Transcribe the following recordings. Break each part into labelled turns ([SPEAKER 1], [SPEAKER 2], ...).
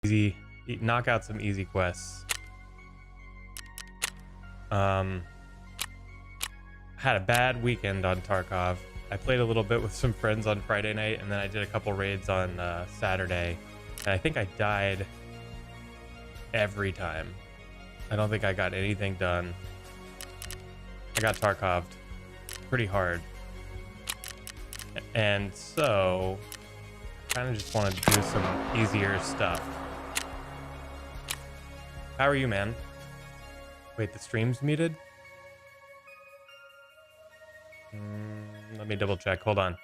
[SPEAKER 1] Easy, knock out some easy quests. Had a bad weekend on Tarkov. I played a little bit with some friends on Friday night, and then I did a couple raids on Saturday. And I think I died every time. I don't think I got anything done. I got Tarkoved pretty hard. And so, kind of just want to do some easier stuff. How are you, man? Wait, the stream's muted? Let me double check. Hold on.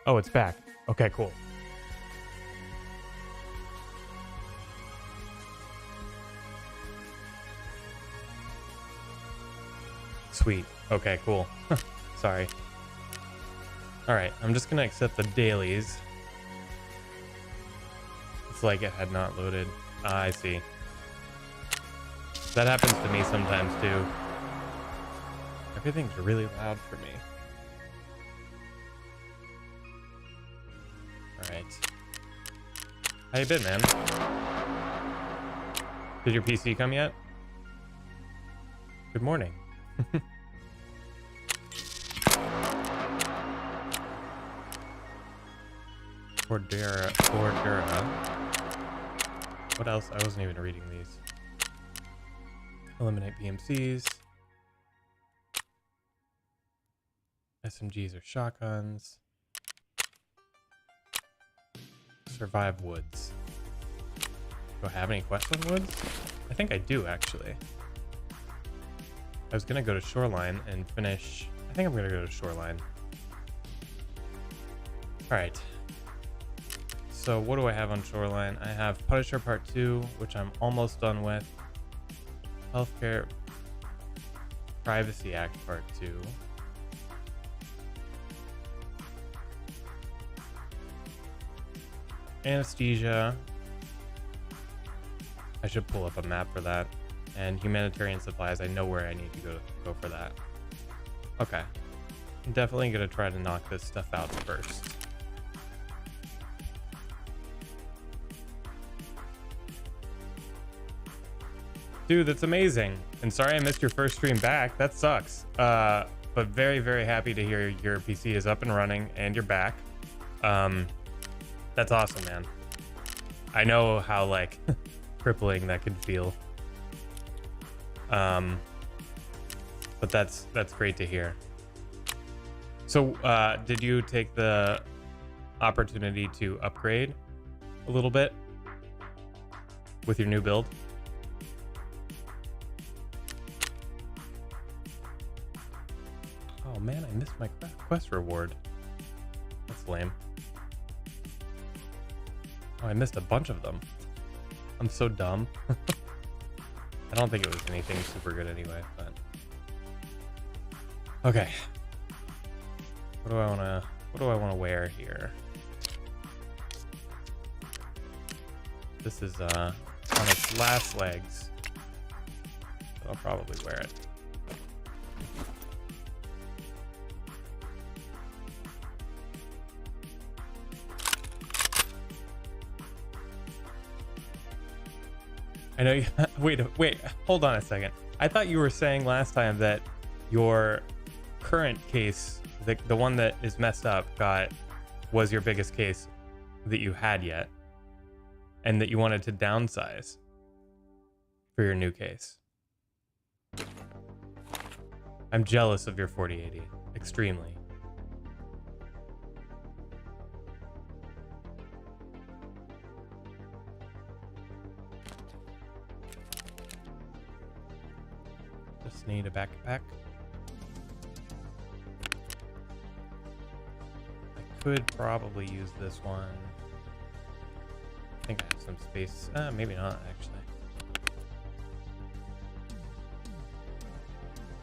[SPEAKER 1] Oh, it's back. Okay, cool. Sweet. Okay, cool. Sorry. All right, I'm just gonna accept the dailies. It's like it had not loaded. I see. That happens to me sometimes too. Everything's really loud for me. All right. How you been, man? Did your PC come yet? Good morning. Cordera. What else? I wasn't even reading these. Eliminate PMCs. SMGs or shotguns. Survive woods. Do I have any quests on woods? I think I do, actually. I was gonna go to Shoreline and finish. I think I'm gonna go to Shoreline. All right. So what do I have on Shoreline? I have Punisher Part 2, which I'm almost done with. Healthcare Privacy Act Part 2. Anesthesia. I should pull up a map for that. And humanitarian supplies. I know where I need to go for that. Okay. I'm definitely gonna try to knock this stuff out first. Dude, that's amazing. And sorry I missed your first stream back. That sucks. But very, very happy to hear your PC is up and running and you're back. That's awesome, man. I know how like crippling that can feel. But that's great to hear. So did you take the opportunity to upgrade a little bit with your new build? Oh man, I missed my quest reward. That's lame. Oh, I missed a bunch of them. I'm so dumb. I don't think it was anything super good anyway, but okay. What do I wanna wear here? This is on its last legs. But I'll probably wear it. I know you wait, hold on a second. I thought you were saying last time that your current case, the one that is messed up, was your biggest case that you had yet, and that you wanted to downsize for your new case. I'm jealous of your 4080, extremely. Just need a backpack. I could probably use this one. I think I have some space. Maybe not, actually.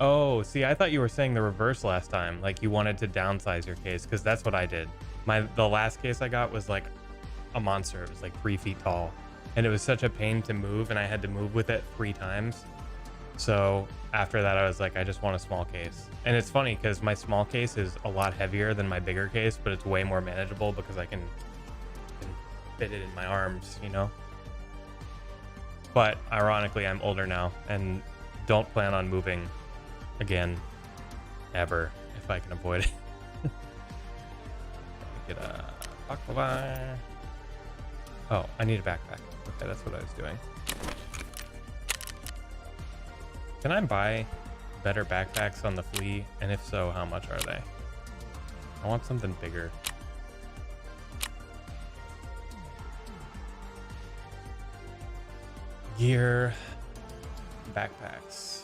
[SPEAKER 1] Oh, see, I thought you were saying the reverse last time. Like you wanted to downsize your case, because that's what I did. The last case I got was like a monster. It was like 3 feet tall, and it was such a pain to move, and I had to move with it 3 times. So after that, I was like, I just want a small case. And it's funny because my small case is a lot heavier than my bigger case, but it's way more manageable because I can fit it in my arms, you know? But ironically, I'm older now and don't plan on moving again ever if I can avoid it. Get a baklava. Oh, I need a backpack. Okay, that's what I was doing. Can I buy better backpacks on the flea? And if so, how much are they? I want something bigger. Gear, backpacks.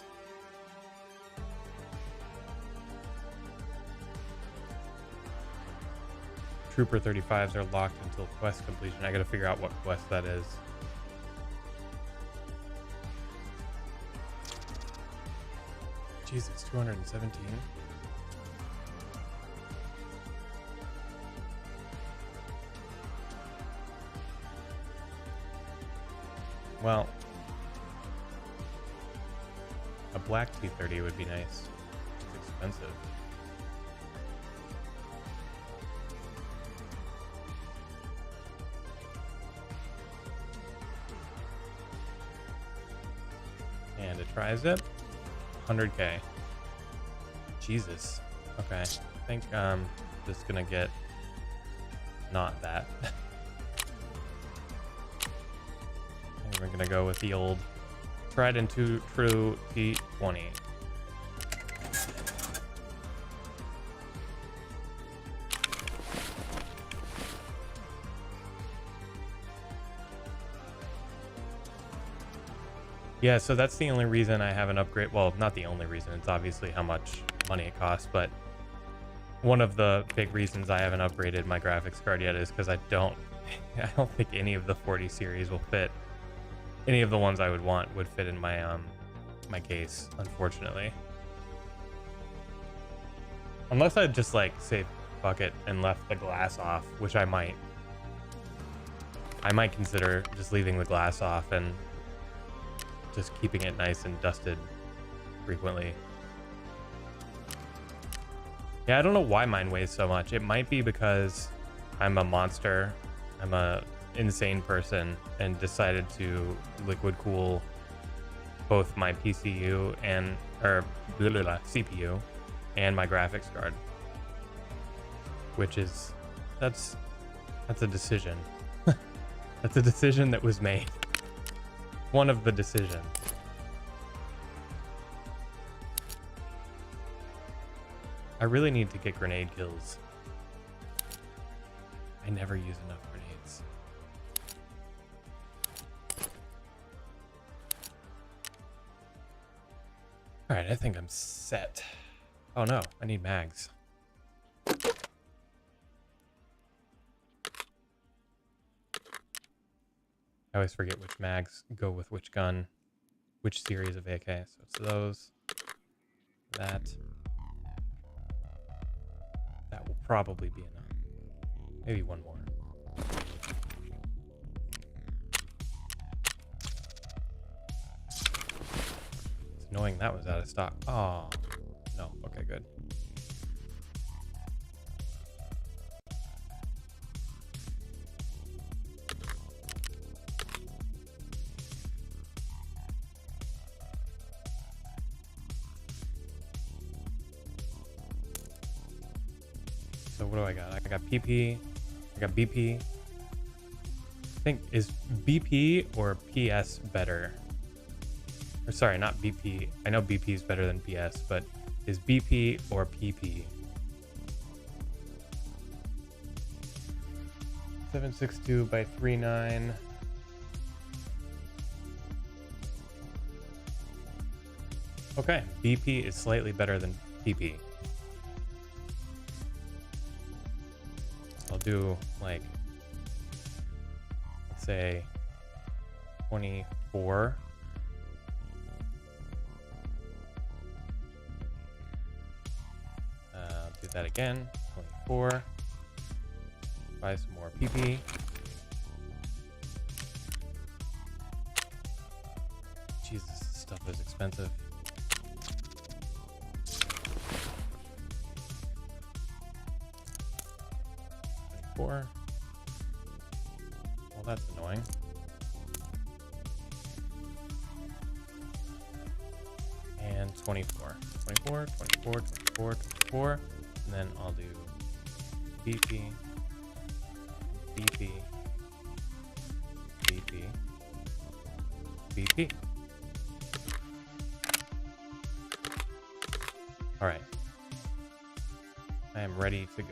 [SPEAKER 1] Trooper 35s are locked until quest completion. I gotta figure out what quest that is. Jesus, 217. Well, a black T30 would be nice. It's expensive. And a tri-zip, 100k. Jesus. Okay, I think just gonna get not that. I think we're gonna go with the old tried and true T20. Yeah, so that's the only reason I have an upgrade. Well, not the only reason. It's obviously how much money it costs, but one of the big reasons I haven't upgraded my graphics card yet is because I don't think any of the 40 series will fit. Any of the ones I would want would fit in my my case, unfortunately. Unless I'd just like say fuck it and left the glass off, which I might. I might consider just leaving the glass off and just keeping it nice and dusted frequently. Yeah, I don't know why mine weighs so much. It might be because I'm a monster. I'm a insane person and decided to liquid cool both my PCU and CPU and my graphics card, which is that's a decision. That's a decision that was made. One of the decisions. I really need to get grenade kills. I never use enough grenades. All right, I think I'm set. Oh no, I need mags. I always forget which mags go with which gun, which series of AK. So it's those, that will probably be enough. Maybe one more. It's annoying that was out of stock. Oh, no. Okay, good. So what do I got? I got PP. I got BP. I think, is BP or PS better? Or sorry, not BP. I know BP is better than PS, but is BP or PP? 762 by 39. Okay, BP is slightly better than PP. I'll do like, let's say 24. Do that again, 24. Buy some more PP. expensive. Well, that's annoying. And 24. 24, 24, 24, 24. And then I'll do BP, BP, BP, BP. All right. I am ready to go.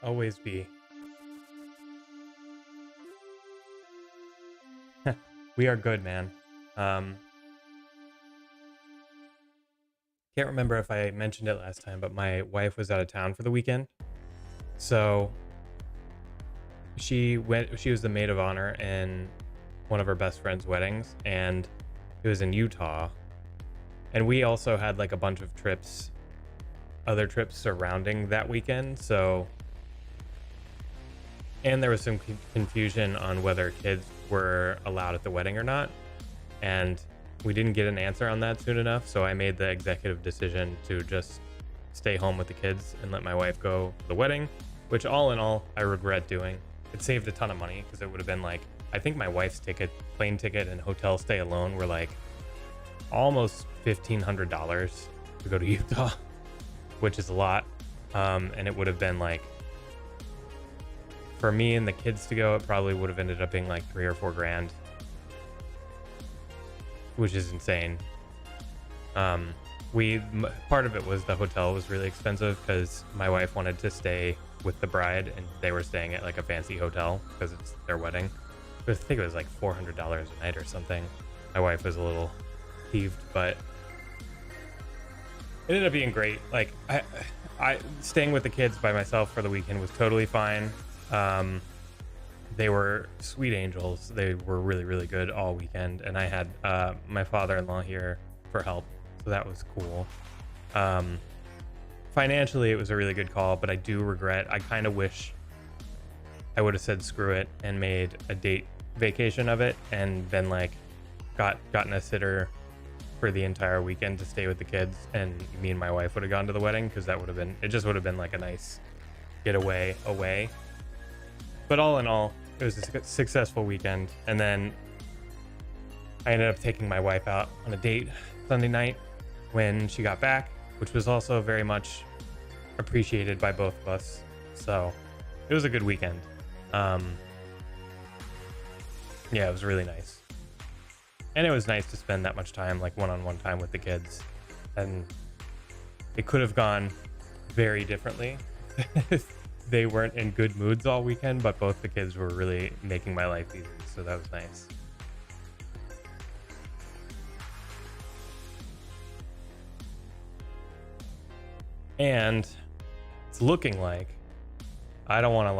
[SPEAKER 1] Always be. We are good, man. Can't remember if I mentioned it last time, but my wife was out of town for the weekend. So she was the maid of honor in one of her best friend's weddings, and it was in Utah. And we also had like a bunch of trips, other trips surrounding that weekend. So, and there was some confusion on whether kids were allowed at the wedding or not. And we didn't get an answer on that soon enough. So I made the executive decision to just stay home with the kids and let my wife go to the wedding, which all in all, I regret doing. It saved a ton of money because it would have been like, I think my wife's plane ticket and hotel stay alone were like almost $1,500 to go to Utah, which is a lot. And it would have been like, for me and the kids to go, it probably would have ended up being like $3 or $4 grand, which is insane. Part of it was the hotel was really expensive because my wife wanted to stay with the bride and they were staying at like a fancy hotel because it's their wedding. I think it was like $400 a night or something. My wife was a little peeved, but it ended up being great. Like I staying with the kids by myself for the weekend was totally fine. They were sweet angels. They were really, really good all weekend. And I had my father-in-law here for help. So that was cool. Financially, it was a really good call, but I do regret. I kind of wish I would have said screw it and made a date vacation of it and then like gotten a sitter for the entire weekend to stay with the kids. And me and my wife would have gone to the wedding because that would have been, it just would have been like a nice getaway away. But all in all, it was a successful weekend. And then I ended up taking my wife out on a date Sunday night when she got back, which was also very much appreciated by both of us. So it was a good weekend. Yeah, it was really nice. And it was nice to spend that much time, like one-on-one time with the kids. And it could have gone very differently. They weren't in good moods all weekend, but both the kids were really making my life easy, so that was nice. And it's looking like I don't want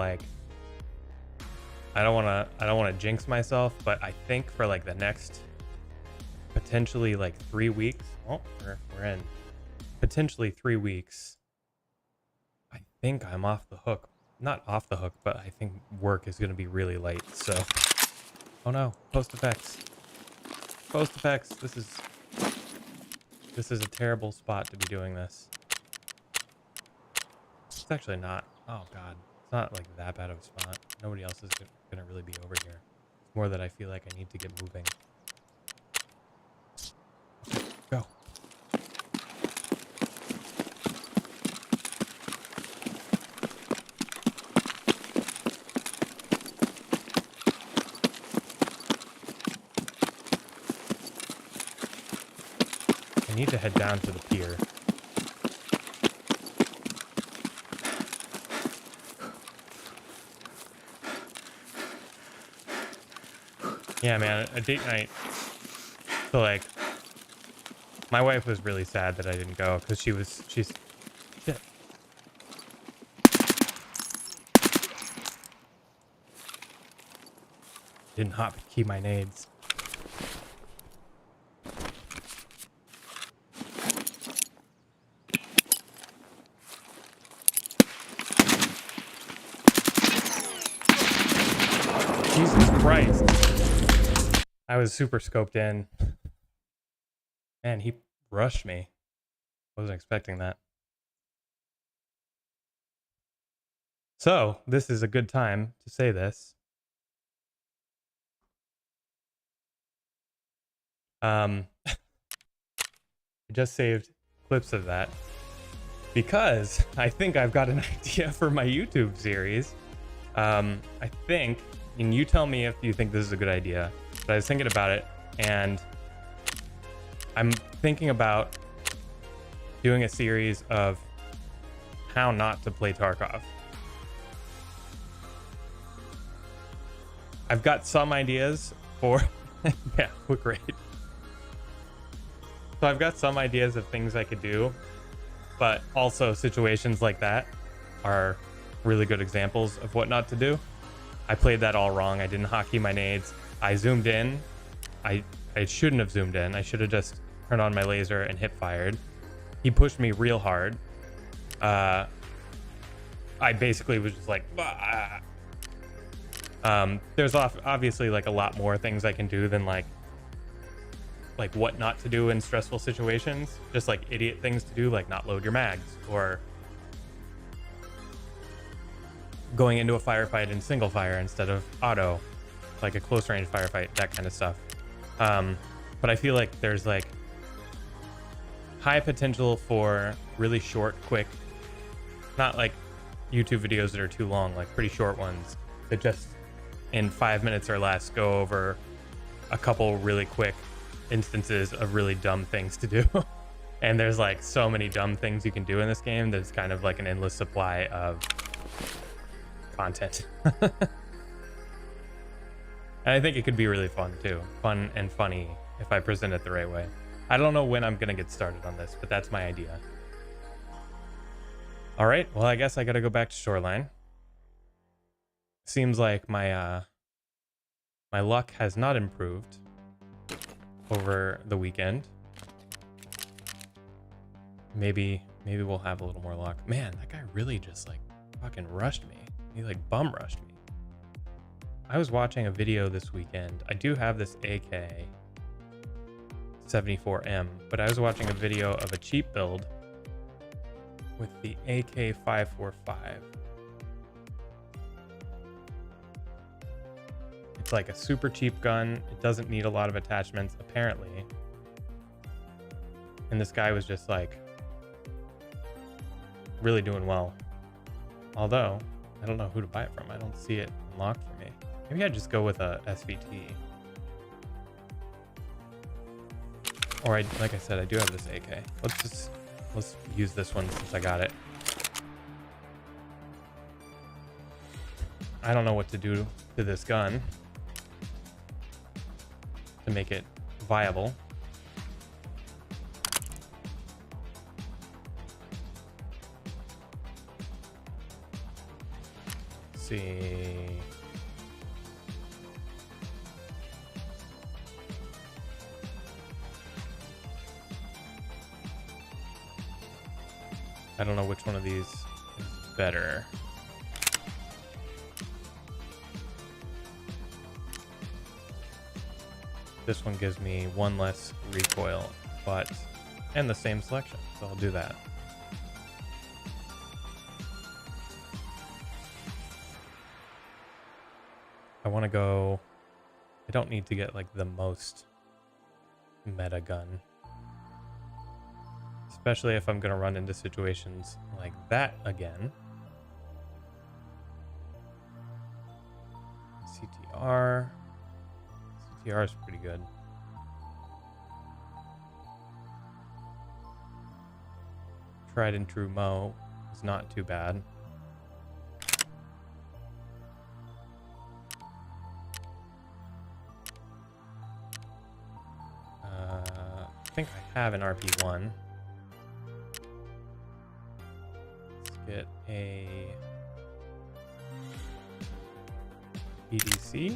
[SPEAKER 1] to jinx myself, but I think for like the next potentially like 3 weeks, we're in potentially 3 weeks, I think I'm off the hook. Not off the hook, but I think work is going to be really light. So, oh no, post effects. Post effects. This is a terrible spot to be doing this. It's actually not. Oh god, it's not like that bad of a spot. Nobody else is going to really be over here. It's more that I feel like I need to get moving. Okay, go. I need to head down to the pier. Yeah, man, a date night. So like, my wife was really sad that I didn't go because she's shit. Didn't hotkey my nades. I was super scoped in. Man, he rushed me. Wasn't expecting that. So this is a good time to say this. I just saved clips of that because I think I've got an idea for my YouTube series. I think, and you tell me if you think this is a good idea, but I was thinking about it, and I'm thinking about doing a series of how not to play Tarkov. I've got some ideas for yeah, quick rate. So I've got some ideas of things I could do, but also situations like that are really good examples of what not to do. I played that all wrong. I didn't hotkey my nades. I zoomed in. I shouldn't have zoomed in. I should have just turned on my laser and hip fired. He pushed me real hard. I basically was just like, bah. There's obviously like a lot more things I can do than like what not to do in stressful situations. Just like idiot things to do, like not load your mags, or going into a firefight in single fire instead of auto, like a close range firefight, that kind of stuff. But I feel like there's like high potential for really short, quick, not like YouTube videos that are too long, like pretty short ones that just in 5 minutes or less go over a couple really quick instances of really dumb things to do. And there's like so many dumb things you can do in this game that it's kind of like an endless supply of content. And I think it could be really fun too. Fun and funny if I present it the right way. I don't know when I'm gonna get started on this, but that's my idea. All right, well, I guess I gotta go back to Shoreline. Seems like my my luck has not improved over the weekend. Maybe we'll have a little more luck. Man, that guy really just like fucking rushed me. He like bum rushed me. I was watching a video this weekend. I do have this AK 74M, but I was watching a video of a cheap build with the AK 545. It's like a super cheap gun. It doesn't need a lot of attachments, apparently. And this guy was just like really doing well. Although, I don't know who to buy it from. I don't see it unlocked for me. Maybe I'd just go with a SVT. Or like I said, I do have this AK. Let's use this one since I got it. I don't know what to do to this gun to make it viable. Let's see. I don't know which one of these is better. This one gives me one less recoil, but and the same selection, so I'll do that. I want to go. I don't need to get like the most meta gun, especially if I'm going to run into situations like that again. CTR is pretty good. Tried and true Mo is not too bad. I think I have an RP1. Let's get a EDC.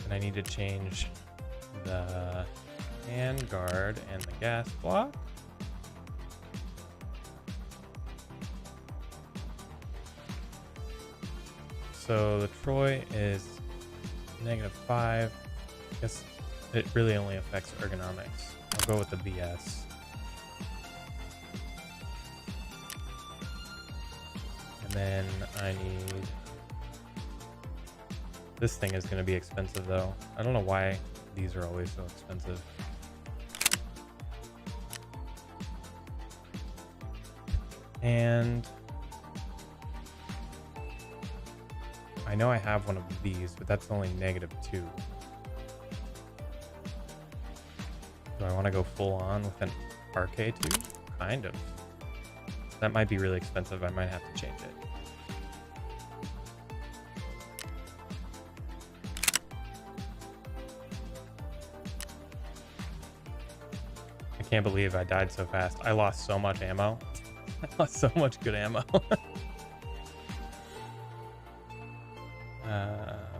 [SPEAKER 1] And I need to change the handguard and the gas block. so the Troy is -5. I guess it really only affects ergonomics. I'll go with the BS. And then I need... This thing is going to be expensive though. I don't know why these are always so expensive. And I know I have one of these, but that's only -2. Do I want to go full on with an RK2? Kind of. That might be really expensive. I might have to change it. I can't believe I died so fast. I lost so much ammo. I lost so much good ammo.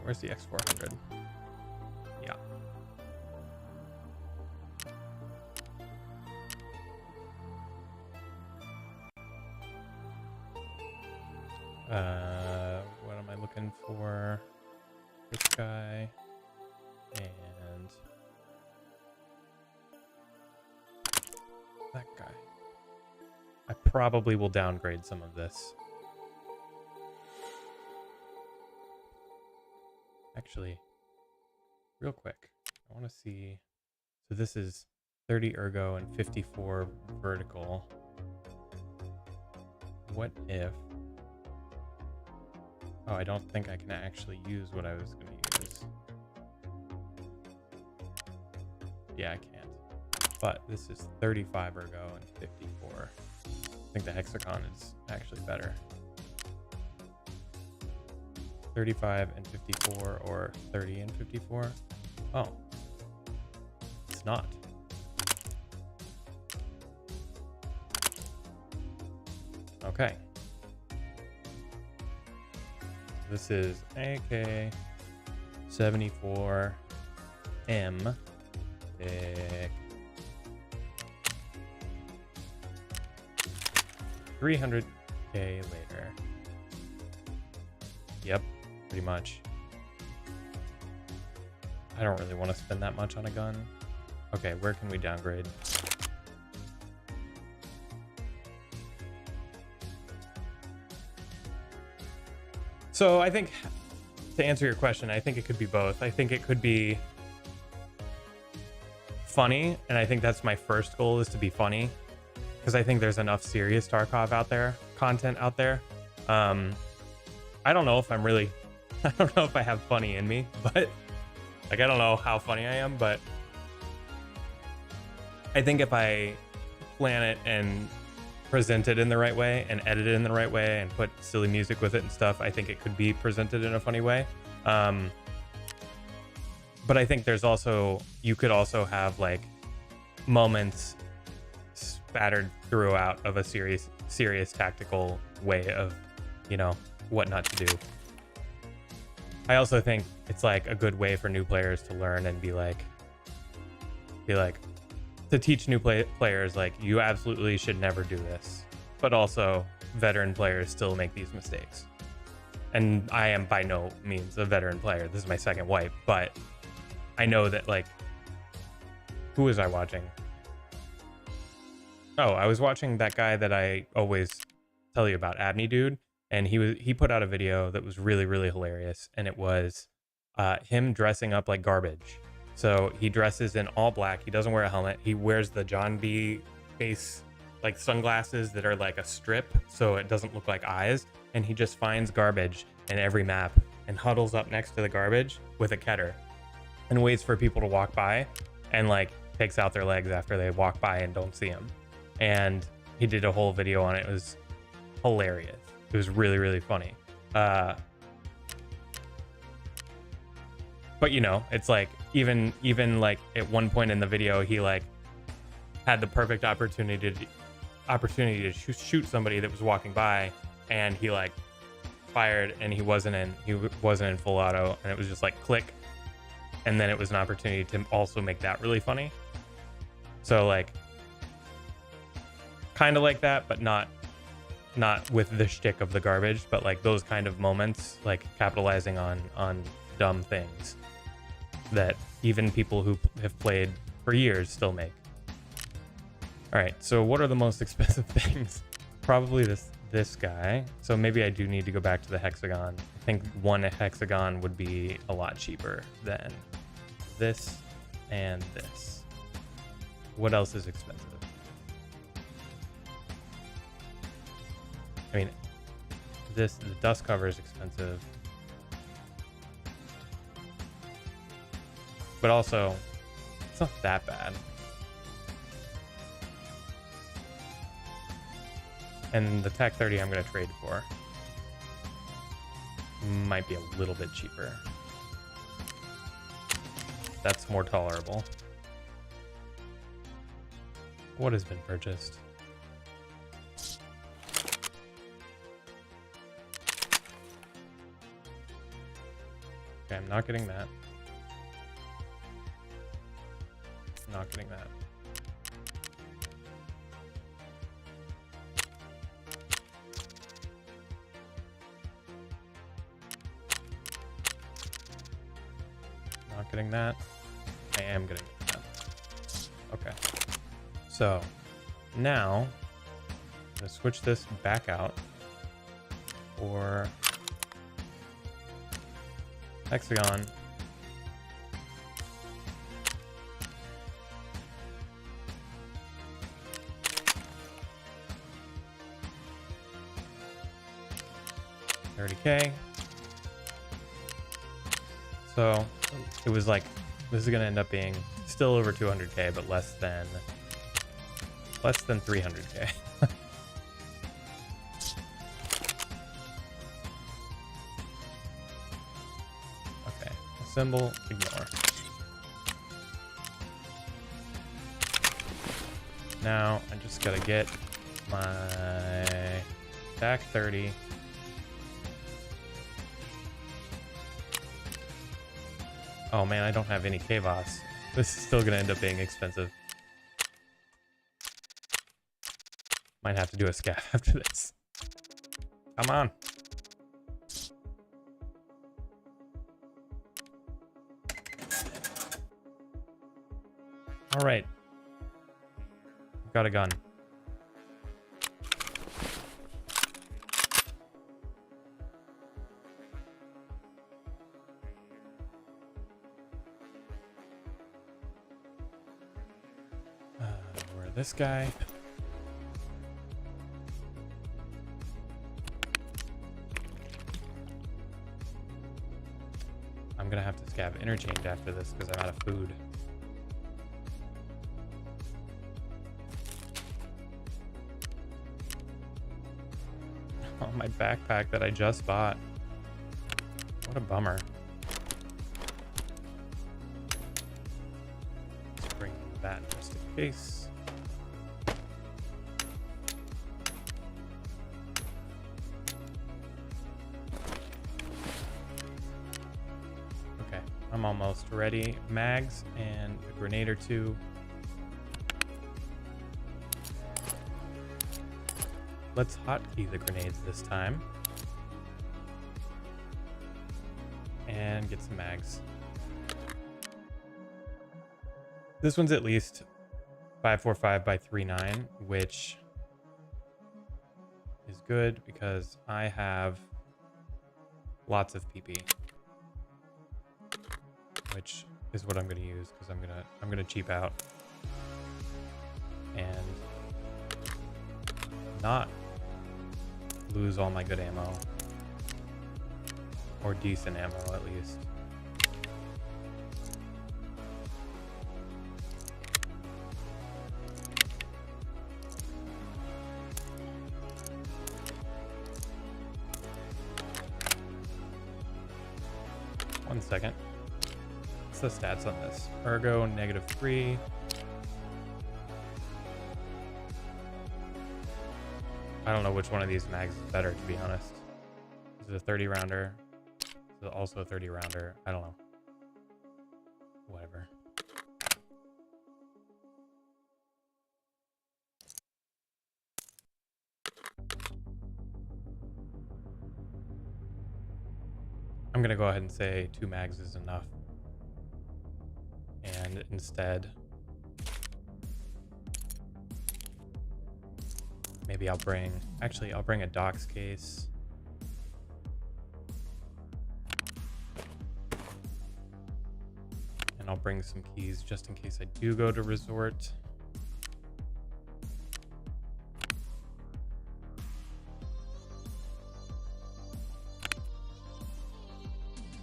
[SPEAKER 1] Where's the X400? Yeah. What am I looking for? This guy and that guy. I probably will downgrade some of this. Actually, real quick, I want to see. So this is 30 ergo and 54 vertical. What if... Oh, I don't think I can actually use what I was going to use. Yeah, I can't. But this is 35 ergo and 54. I think the hexagon is actually better. 35 and 54 or 30 and 54. Oh, it's not. Okay. This is AK 74M. 300k later. Yep, pretty much. I don't really want to spend that much on a gun. Okay, where can we downgrade? So I think, to answer your question, I think it could be both. I think it could be funny, and I think that's my first goal, is to be funny, because I think there's enough serious Tarkov out there, content out there. I don't know if I'm really, I don't know if I have funny in me, but like, I don't know how funny I am, but I think if I plan it and present it in the right way and edit it in the right way and put silly music with it and stuff, I think it could be presented in a funny way. But I think there's also, you could also have like moments spattered throughout of a serious tactical way of, you know, what not to do. I also think it's like a good way for new players to learn and be like to teach new players, like, you absolutely should never do this, but also veteran players still make these mistakes. And I am by no means a veteran player. This is my second wipe, but I know that, like, who was I watching? Oh, I was watching that guy that I always tell you about, Abney Dude, and he put out a video that was really, really hilarious, and it was him dressing up like garbage. So he dresses in all black. He doesn't wear a helmet. He wears the John B. face, like, sunglasses that are like a strip, so it doesn't look like eyes. And he just finds garbage in every map and huddles up next to the garbage with a ketter and waits for people to walk by and, like, takes out their legs after they walk by and don't see him. And he did a whole video on it. It was hilarious. It was really, really funny. But, you know, it's like, even like at one point in the video, he like had the perfect opportunity to shoot somebody that was walking by, and he like fired, and he wasn't in full auto, and it was just like click, and then it was an opportunity to also make that really funny. So, like, kind of like that, but not not with the shtick of the garbage, but like those kind of moments, like capitalizing on dumb things that even people who have played for years still make. All right, so what are the most expensive things? Probably this guy. So maybe I do need to go back to the hexagon. I think one hexagon would be a lot cheaper than this and this. What else is expensive? I mean, the dust cover is expensive. But also, it's not that bad. And the TAC 30 I'm going to trade for might be a little bit cheaper. That's more tolerable. What has been purchased? Okay, I'm not getting that. Not getting that. Not getting that. I am getting that. Okay. So now I'm gonna switch this back out for hexagon. $30K. So it was like, this is gonna end up being still over 200K, but less than 300K. Okay, assemble, ignore. Now I just gotta get my back 30. Oh man, I don't have any Kvass. This is still gonna end up being expensive. Might have to do a scav after this. Come on. All right. Got a gun. Where this guy? I'm gonna have to scav interchange after this because I'm out of food. Oh, my backpack that I just bought. What a bummer. Let's bring that just in case. Okay, I'm almost ready. Mags and a grenade or two. Let's hotkey the grenades this time. And get some mags. This one's at least 545 by 39, which is good because I have lots of PP, which is what I'm going to use because I'm gonna cheap out and not lose all my good ammo, or decent ammo at least. One second. What's the stats on this? Ergo -3. I don't know which one of these mags is better, to be honest. Is it a 30 rounder? Is it also a 30 rounder? I don't know. Whatever. I'm gonna go ahead and say 2 mags is enough. And instead, maybe I'll bring a docs case. And I'll bring some keys just in case I do go to resort.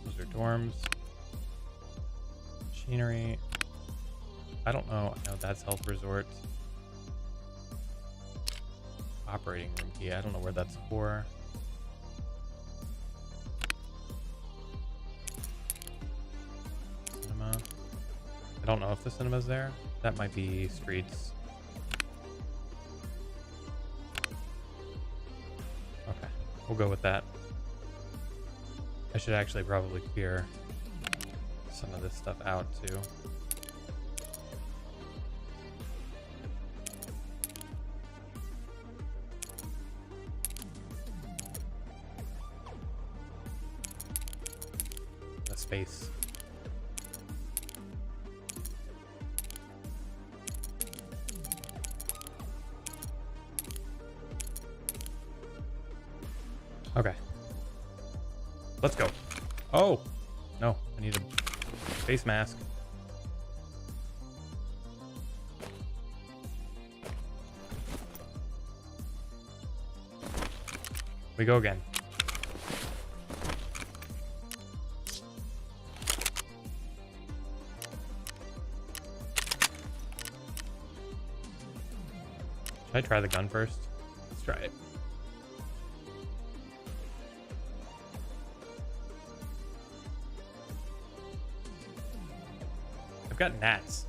[SPEAKER 1] Those are dorms. Machinery. I don't know. No, that's health resort. Operating room key. I don't know where that's for. Cinema. I don't know if the cinema's there. That might be streets. Okay, we'll go with that. I should actually probably clear some of this stuff out too. The space. Okay. Let's go. Oh, no, I need a face mask. We go again. Should I try the gun first? Let's try it. I've got gnats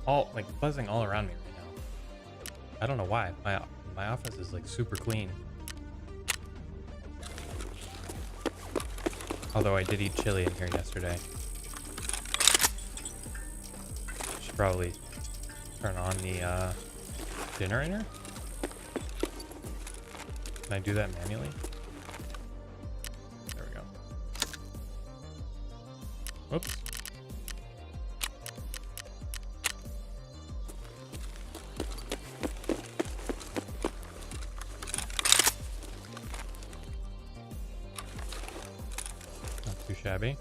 [SPEAKER 1] all like buzzing all around me right now. I don't know why. My office is like super clean. Although I did eat chili in here yesterday. Should probably turn on the generator. Can I do that manually? There we go. Whoops. Too shabby.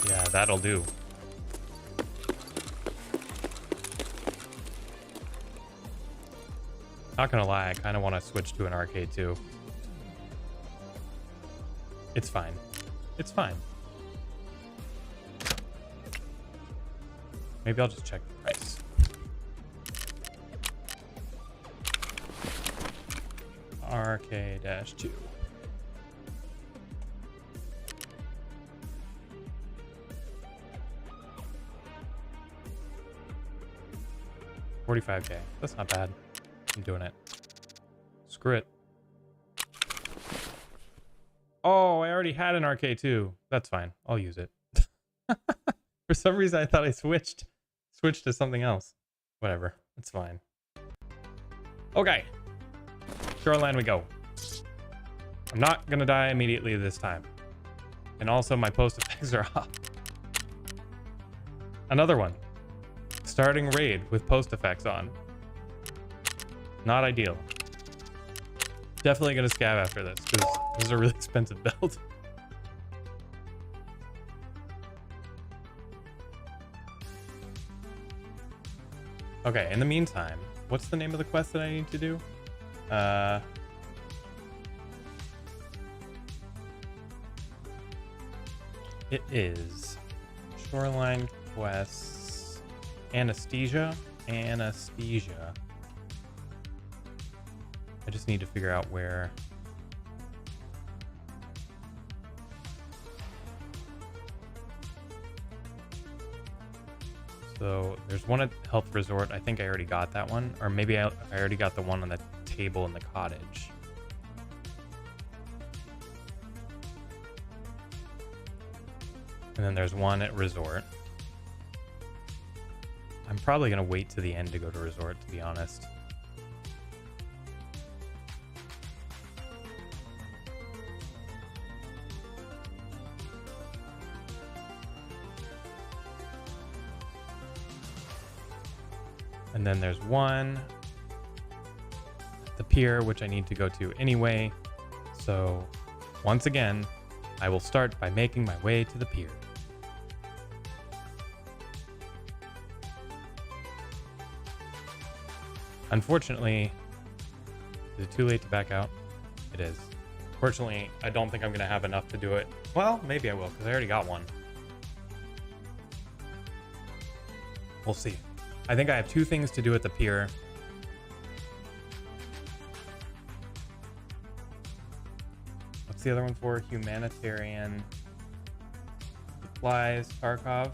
[SPEAKER 1] Yeah, that'll do. Not gonna lie, I kind of want to switch to an arcade too. It's fine. It's fine. Maybe I'll just check the price. RK-2. $45K. That's not bad. I'm doing it. Screw it. Oh, I already had an RK2. That's fine. I'll use it. For some reason, I thought I switched to something else. Whatever. It's fine. Okay. Shoreline we go. I'm not gonna die immediately this time. And also my post effects are off. Another one. Starting raid with post effects on. Not ideal. Definitely gonna scav after this because this is a really expensive build. Okay, in the meantime, what's the name of the quest that I need to do? It is Shoreline Quests Anesthesia. I just need to figure out where. So there's one at Health Resort. I think I already got that one. Or maybe I already got the one on the table in the cottage. And then there's one at Resort. I'm probably going to wait to the end to go to resort, to be honest. And then there's one at the pier, which I need to go to anyway. So once again, I will start by making my way to the pier. Unfortunately, is it too late to back out? It is. Fortunately, I don't think I'm going to have enough to do it. Well, maybe I will, because I already got one. We'll see. I think I have 2 things to do at the pier. What's the other one for? Humanitarian supplies, Tarkov.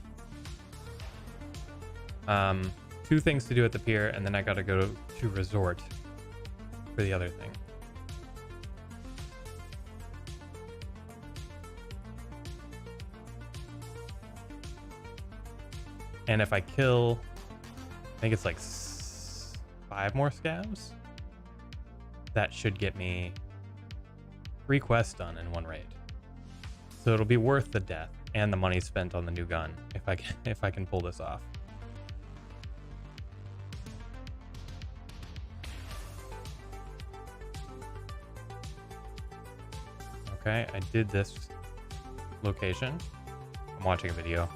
[SPEAKER 1] 2 things to do at the pier, and then I gotta go to resort for the other thing. And if I kill, I think it's like 5 more scavs, that should get me 3 quests done in 1 raid. So it'll be worth the death and the money spent on the new gun if I can pull this off. Okay, I did this location. I'm watching a video.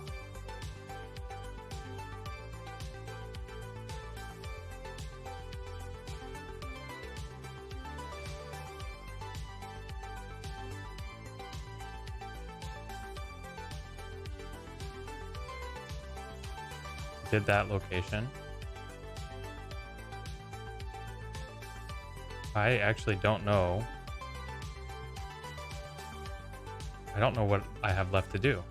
[SPEAKER 1] Did that location. I actually don't know. I don't know what I have left to do.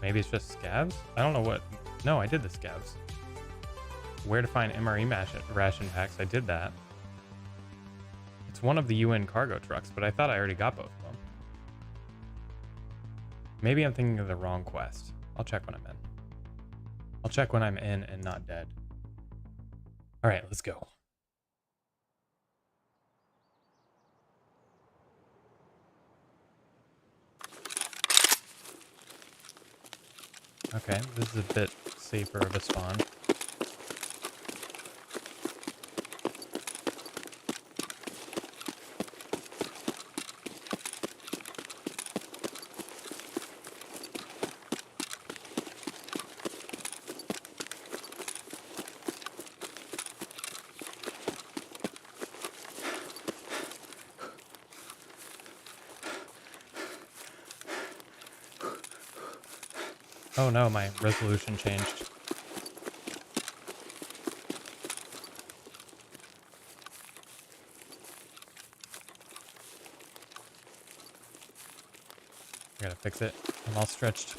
[SPEAKER 1] Maybe it's just scavs? I don't know what. No, I did the scavs. Where to find MRE ration packs? I did that. It's one of the UN cargo trucks, but I thought I already got both of them. Maybe I'm thinking of the wrong quest. I'll check when I'm in. I'll check when I'm in and not dead. All right, let's go. Okay, this is a bit safer of a spawn. Oh no, my resolution changed. I gotta fix it. I'm all stretched.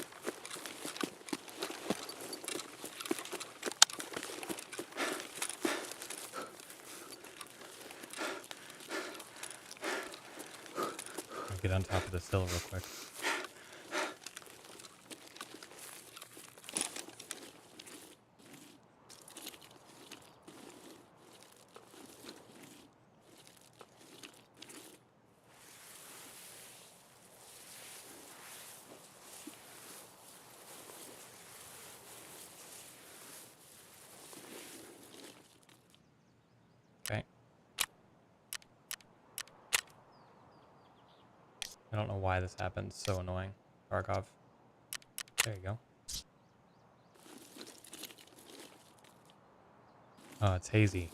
[SPEAKER 1] I'll get on top of this hill real quick. Okay. I don't know why this happens. So annoying. Tarkov. There you go. Oh, it's hazy.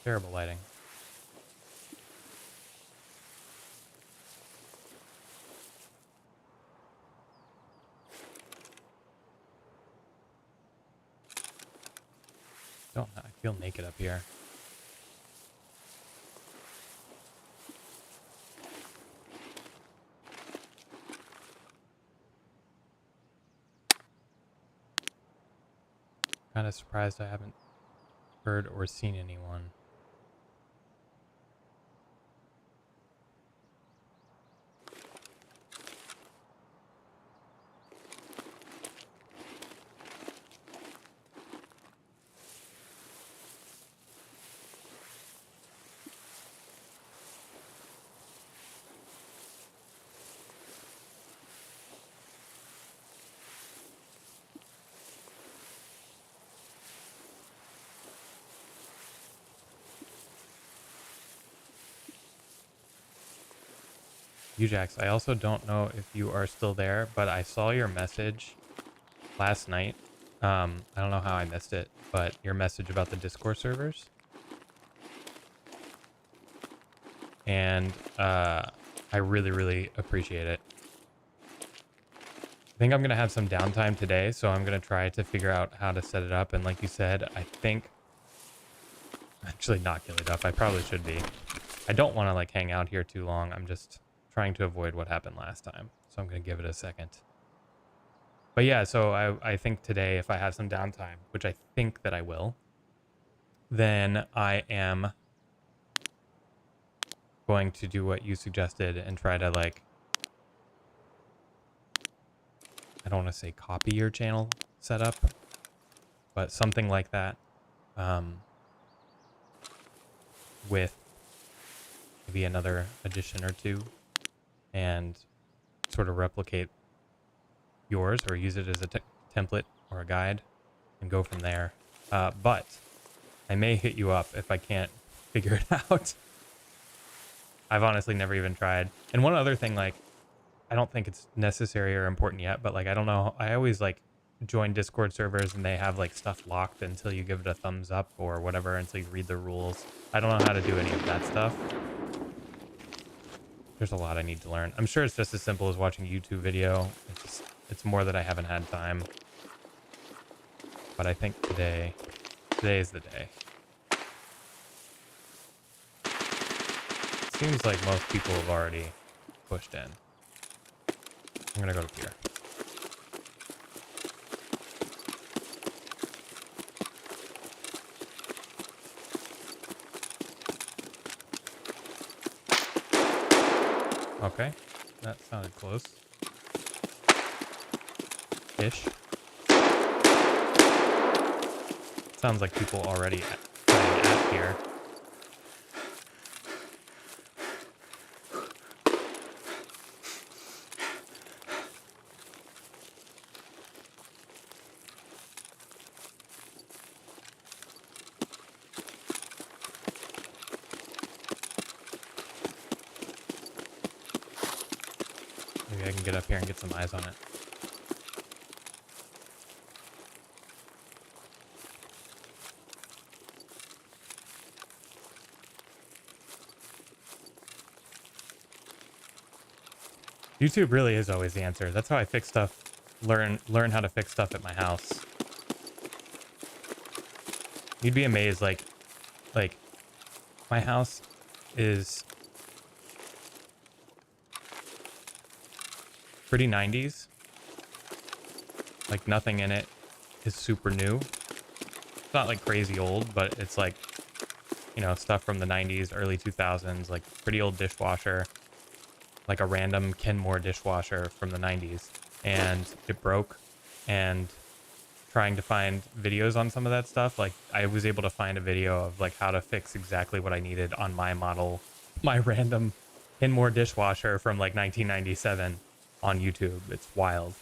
[SPEAKER 1] Terrible lighting. I feel naked up here. Kind of surprised I haven't heard or seen anyone. Ujax, I also don't know if you are still there, but I saw your message last night. I don't know how I missed it, but your message about the Discord servers. And I really, really appreciate it. I think I'm going to have some downtime today, so I'm going to try to figure out how to set it up. And like you said, I think... Actually, not get it up. I probably should be. I don't want to like hang out here too long. I'm just trying to avoid what happened last time. So I'm going to give it a second. But yeah, so I think today, if I have some downtime, which I think that I will, then I am going to do what you suggested and try to like, I don't want to say copy your channel setup, but something like that, with maybe another addition or two, and sort of replicate yours or use it as a template or a guide and go from there. But I may hit you up if I can't figure it out. I've honestly never even tried. And one other thing, like, I don't think it's necessary or important yet, but like, I don't know. I always like join Discord servers and they have like stuff locked until you give it a thumbs up or whatever, until you read the rules. I don't know how to do any of that stuff. There's a lot I need to learn. I'm sure it's just as simple as watching a YouTube video. It's more that I haven't had time. But I think today is the day. Seems like most people have already pushed in. I'm gonna go to pier. Okay, that sounded close. Ish. Sounds like people already playing at pier. Maybe I can get up here and get some eyes on it. YouTube really is always the answer. That's how I fix stuff. Learn how to fix stuff at my house. You'd be amazed, like my house is pretty 90s. Like nothing in it is super new. It's not like crazy old, but it's like, you know, stuff from the 90s, early 2000s, like pretty old dishwasher, like a random Kenmore dishwasher from the 90s, and it broke. And trying to find videos on some of that stuff, like I was able to find a video of like how to fix exactly what I needed on my model, my random Kenmore dishwasher from like 1997 on YouTube. It's wild.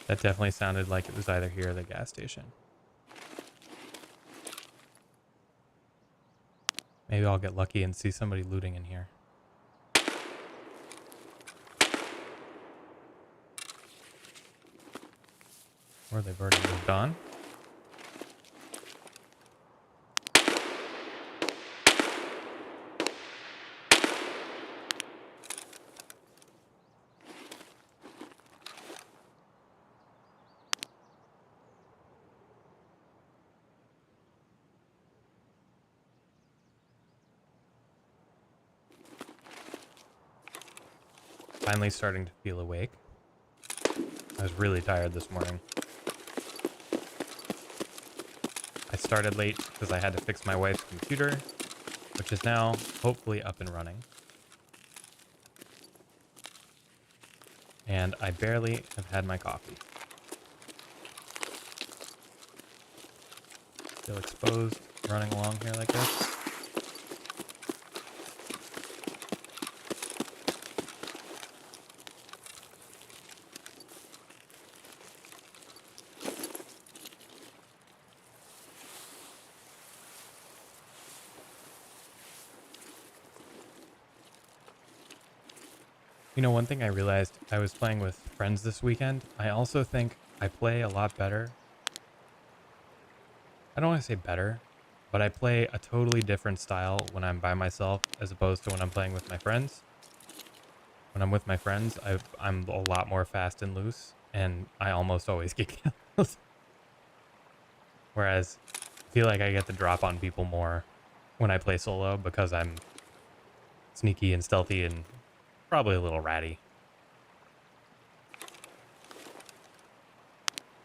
[SPEAKER 1] That definitely sounded like it was either here or the gas station. Maybe I'll get lucky and see somebody looting in here. Or they've already moved on. Finally starting to feel awake. I was really tired this morning. I started late because I had to fix my wife's computer, which is now hopefully up and running. And I barely have had my coffee. Feel exposed running along here like this. You know, one thing I realized, I was playing with friends this weekend. I also think I play a lot better. I don't want to say better, but I play a totally different style when I'm by myself as opposed to when I'm playing with my friends. When I'm with my friends, I'm a lot more fast and loose, and I almost always get kills. Whereas I feel like I get the drop on people more when I play solo because I'm sneaky and stealthy and probably a little ratty.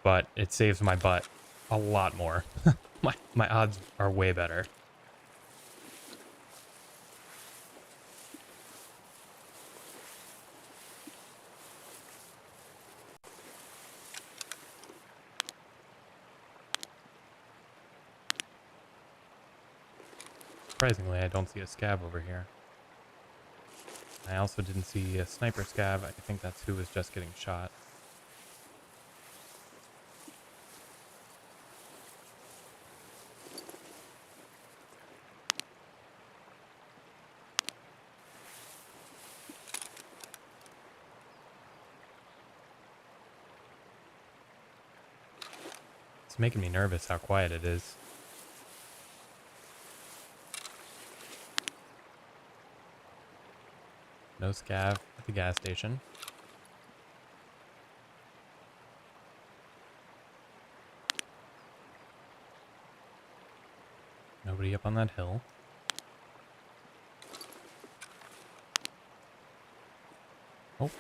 [SPEAKER 1] But it saves my butt a lot more. My odds are way better. Surprisingly, I don't see a scav over here. I also didn't see a sniper scav. I think that's who was just getting shot. It's making me nervous how quiet it is. No scav at the gas station. Nobody up on that hill. Oh.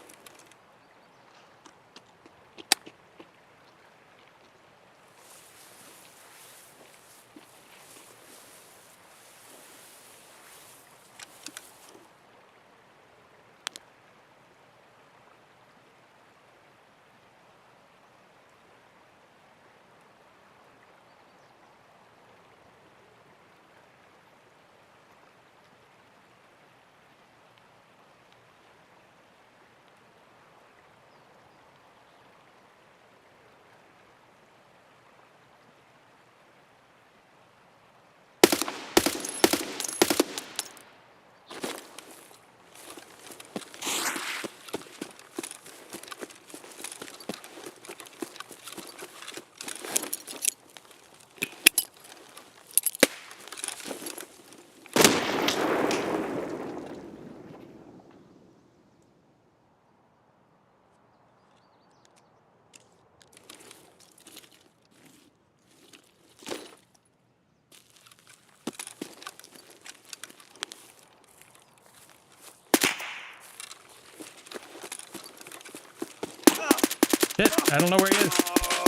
[SPEAKER 1] Shit, I don't know where he is.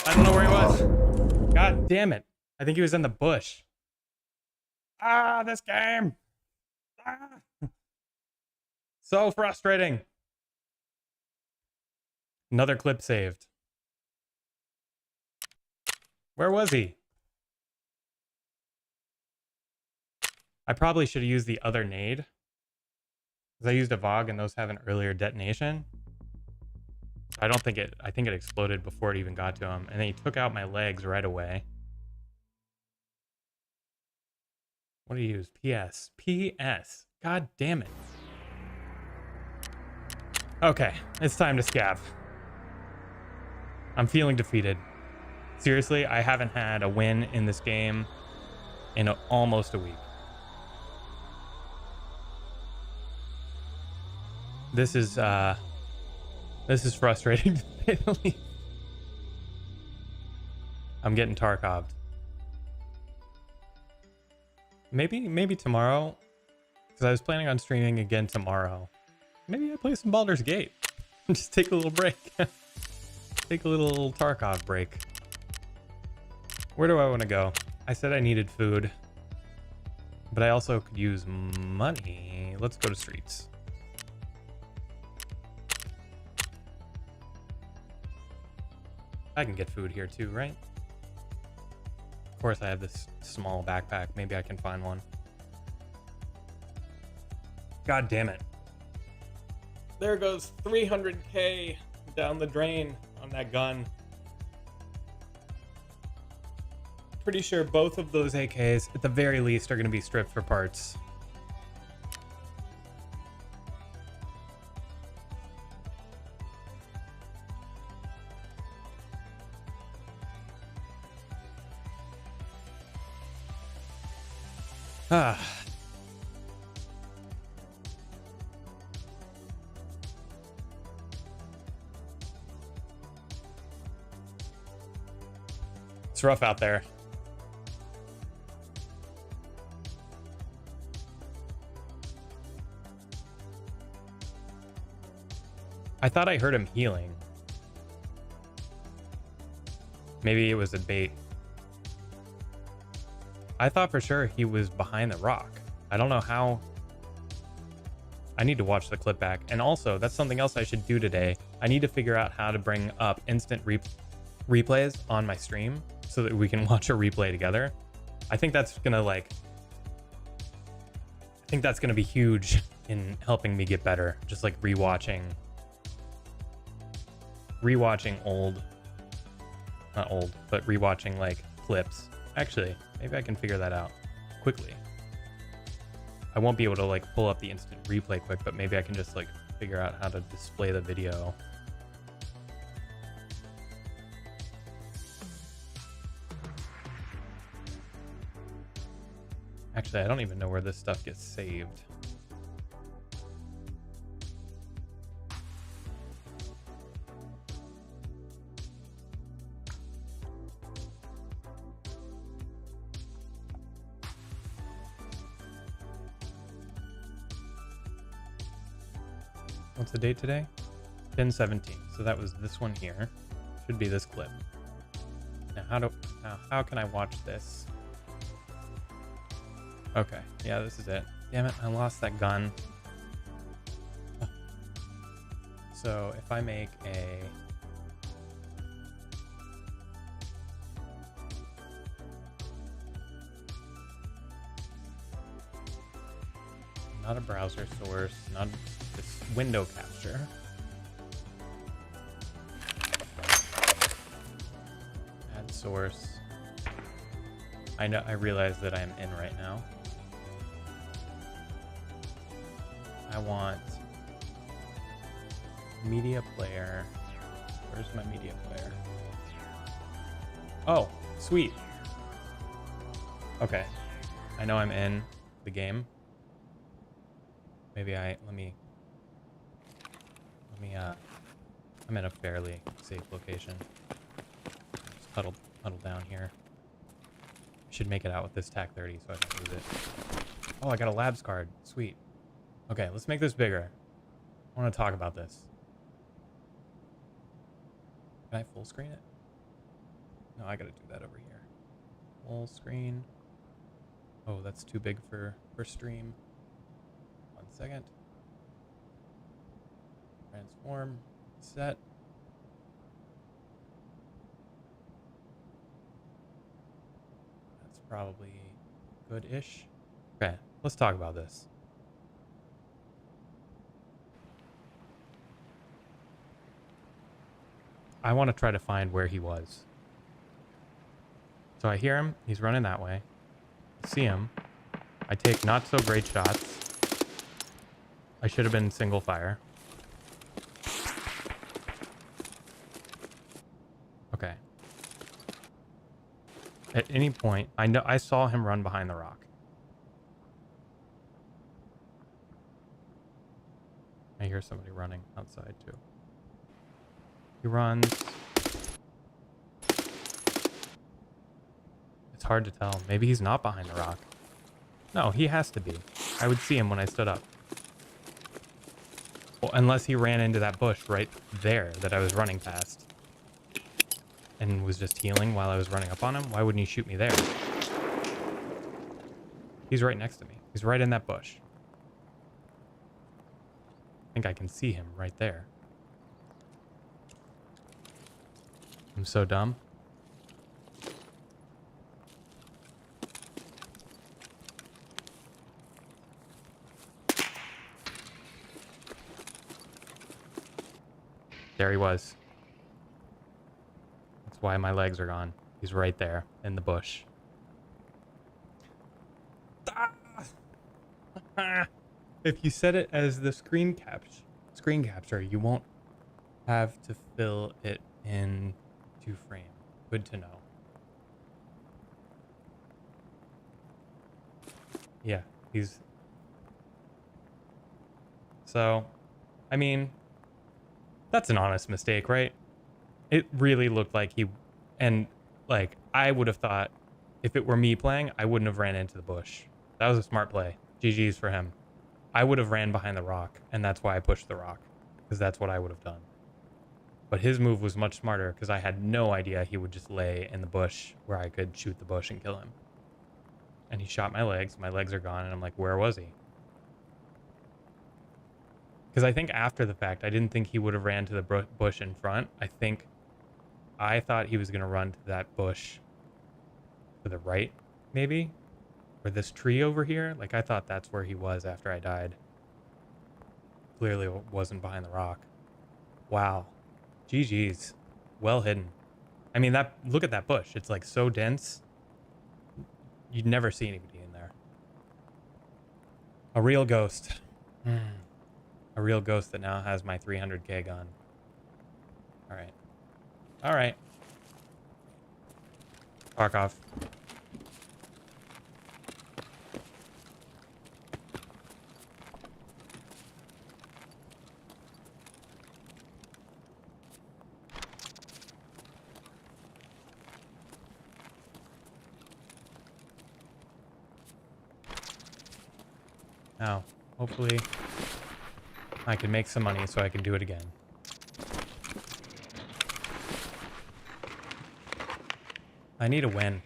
[SPEAKER 1] I don't know where he was. God damn it. I think he was in the bush. Ah, this game. Ah. So frustrating. Another clip saved. Where was he? I probably should have used the other nade. Because I used a VOG and those have an earlier detonation. I don't think I think it exploded before it even got to him. And then he took out my legs right away. What do you use? PS. PS. God damn it. Okay, it's time to scav. I'm feeling defeated. Seriously, I haven't had a win in this game in almost a week. This is frustrating to say the least. I'm getting Tarkov'd. Maybe tomorrow, because I was planning on streaming again tomorrow. Maybe I play some Baldur's Gate. Just take a little break. Take a little Tarkov break. Where do I want to go? I said I needed food, but I also could use money. Let's go to streets. I can get food here too, right? Of course, I have this small backpack. Maybe I can find one. God damn it. There goes 300k down the drain on that gun. Pretty sure both of those AKs, at the very least, are going to be stripped for parts. Ah. It's rough out there. I thought I heard him healing. Maybe it was a bait. I thought for sure he was behind the rock. I don't know how. I need to watch the clip back. And also, that's something else I should do today. I need to figure out how to bring up instant replays on my stream so that we can watch a replay together. I think that's gonna be huge in helping me get better. Just like rewatching old, not old, but rewatching like clips. Actually, maybe I can figure that out quickly. I won't be able to like pull up the instant replay quick, but maybe I can just like figure out how to display the video. Actually, I don't even know where this stuff gets saved. What's the date today? 10/17. So that was this one here. Should be this clip. Now how can I watch this? Okay, yeah, this is it. Damn it, I lost that gun. So if I make a not a browser source, not this window capture. Add source. I realize that I'm in right now. I want media player. Where's my media player? Oh, sweet. Okay. I know I'm in the game. Maybe let me I'm in a fairly safe location. Just huddle down here. I should make it out with this TAC 30 so I don't lose it. Oh, I got a labs card. Sweet. Okay, let's make this bigger. I want to talk about this. Can I full screen it? No, I gotta do that over here. Full screen. Oh, that's too big for stream. 1 second. Transform. Set. That's probably good-ish. Okay, let's talk about this. I want to try to find where he was. So I hear him. He's running that way. I see him. I take not so great shots. I should have been single fire. Okay. At any point, I saw him run behind the rock. I hear somebody running outside too. He runs. It's hard to tell. Maybe he's not behind the rock. No, he has to be. I would see him when I stood up. Well, unless he ran into that bush right there that I was running past. And was just healing while I was running up on him. Why wouldn't he shoot me there? He's right next to me. He's right in that bush. I think I can see him right there. I'm so dumb. There he was. That's why my legs are gone. He's right there in the bush. If you set it as the screen capture, you won't have to fill it in to frame. Good to know. Yeah, he's... So, I mean, that's an honest mistake, right? It really looked like he... And, like, I would have thought if it were me playing, I wouldn't have ran into the bush. That was a smart play. GG's for him. I would have ran behind the rock, and that's why I pushed the rock. Because that's what I would have done. But his move was much smarter, because I had no idea he would just lay in the bush where I could shoot the bush and kill him. And he shot my legs. My legs are gone, and I'm like, where was he? Because I think after the fact, I didn't think he would have ran to the bush in front. I thought he was going to run to that bush to the right, maybe? Or this tree over here. Like, I thought that's where he was after I died. Clearly wasn't behind the rock. Wow. GG's. Well hidden. I mean, look at that bush. It's like so dense. You'd never see anybody in there. A real ghost. A real ghost that now has my 300k gun. Alright. Alright. Tarkov. Now, hopefully I can make some money so I can do it again. I need a win.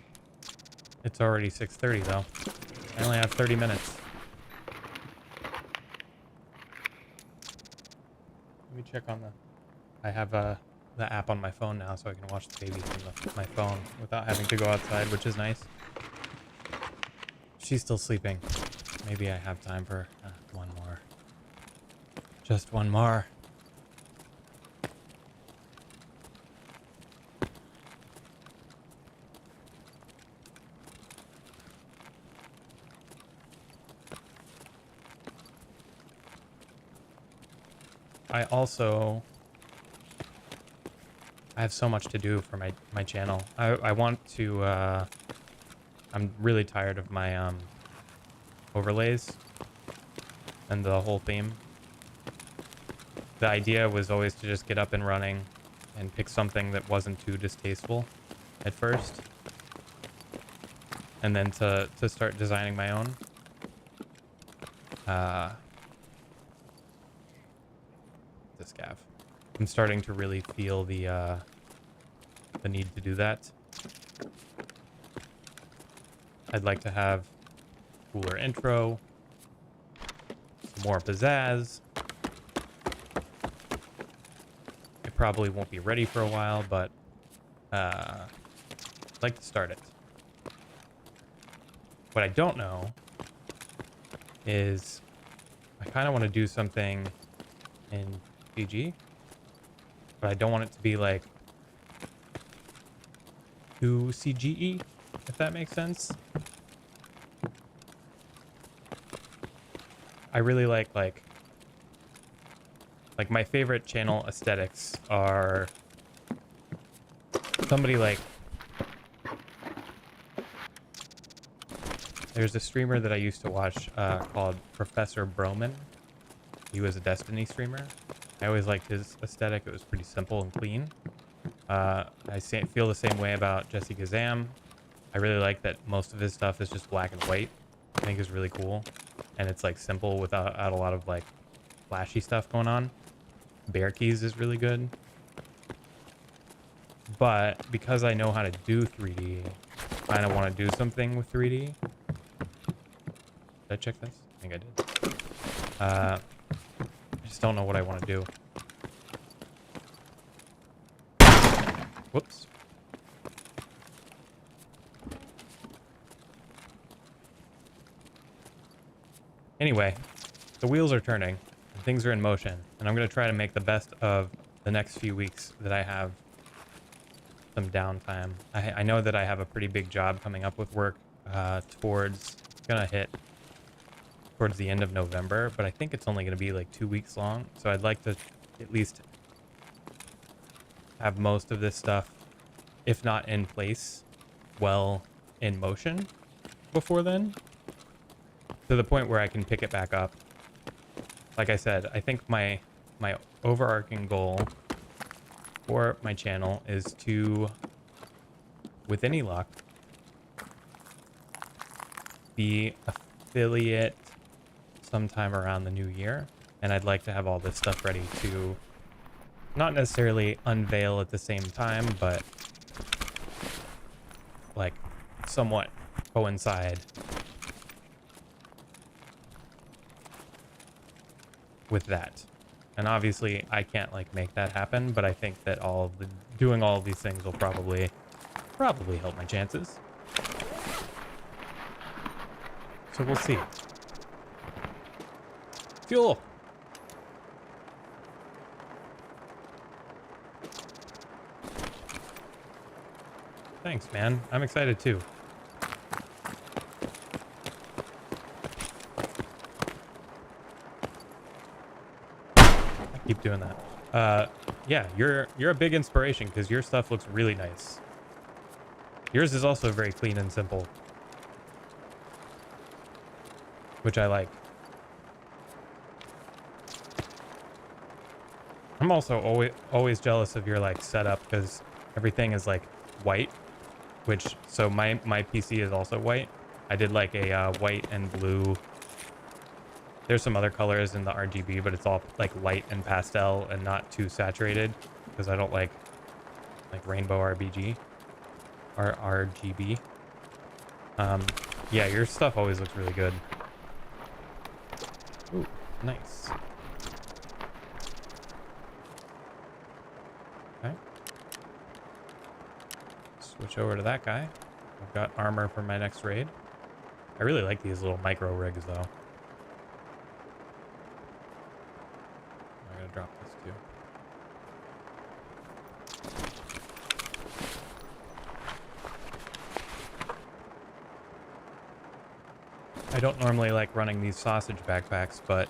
[SPEAKER 1] It's already 6:30 though. I only have 30 minutes. Let me check on I have the app on my phone now so I can watch the baby from my phone without having to go outside, which is nice. She's still sleeping. Maybe I have time for one more. Just one more. I have so much to do for my channel. I want to I'm really tired of my overlays and the whole theme. The idea was always to just get up and running and pick something that wasn't too distasteful at first, and then to start designing my own. The Scav. I'm starting to really feel the need to do that. I'd like to have cooler intro, some more pizzazz. It probably won't be ready for a while, but I'd like to start it. What I don't know is I kind of want to do something in PG, but I don't want it to be like too CGE, if that makes sense. I really like my favorite channel aesthetics are somebody like, there's a streamer that I used to watch called Professor Broman. He was a Destiny streamer. I always liked his aesthetic. It was pretty simple and clean. Feel the same way about Jesse Kazam. I really like that most of his stuff is just black and white. I think is really cool. And it's like simple without a lot of like flashy stuff going on. Bear Keys is really good. But because I know how to do 3D, I kind of want to do something with 3D. Did I check this? I think I did. I just don't know what I want to do. Whoops. Anyway, the wheels are turning and things are in motion, and I'm going to try to make the best of the next few weeks that I have some downtime. I know that I have a pretty big job coming up with work towards the end of November, but I think it's only going to be like 2 weeks long. So I'd like to at least have most of this stuff, if not in place, well in motion before then. to the point where I can pick it back up. Like I said, I think my overarching goal for my channel is to, with any luck, be affiliate sometime around the new year. And I'd like to have all this stuff ready to not necessarily unveil at the same time, but like somewhat coincide with that. And obviously I can't like make that happen, but I think that doing all of these things will probably help my chances. So we'll see. Fuel. Thanks, man. I'm excited too. I keep doing that. Yeah, you're a big inspiration because your stuff looks really nice. Yours is also very clean and simple, which I like. I'm also always jealous of your like setup because everything is like white, which so my PC is also white. I did like a white and blue. There's some other colors in the RGB, but it's all like light and pastel and not too saturated because I don't like rainbow RBG or RGB. Yeah, your stuff always looks really good. Ooh, nice. Okay. Switch over to that guy. I've got armor for my next raid. I really like these little micro rigs though. I'm gonna drop this too. I don't normally like running these sausage backpacks, but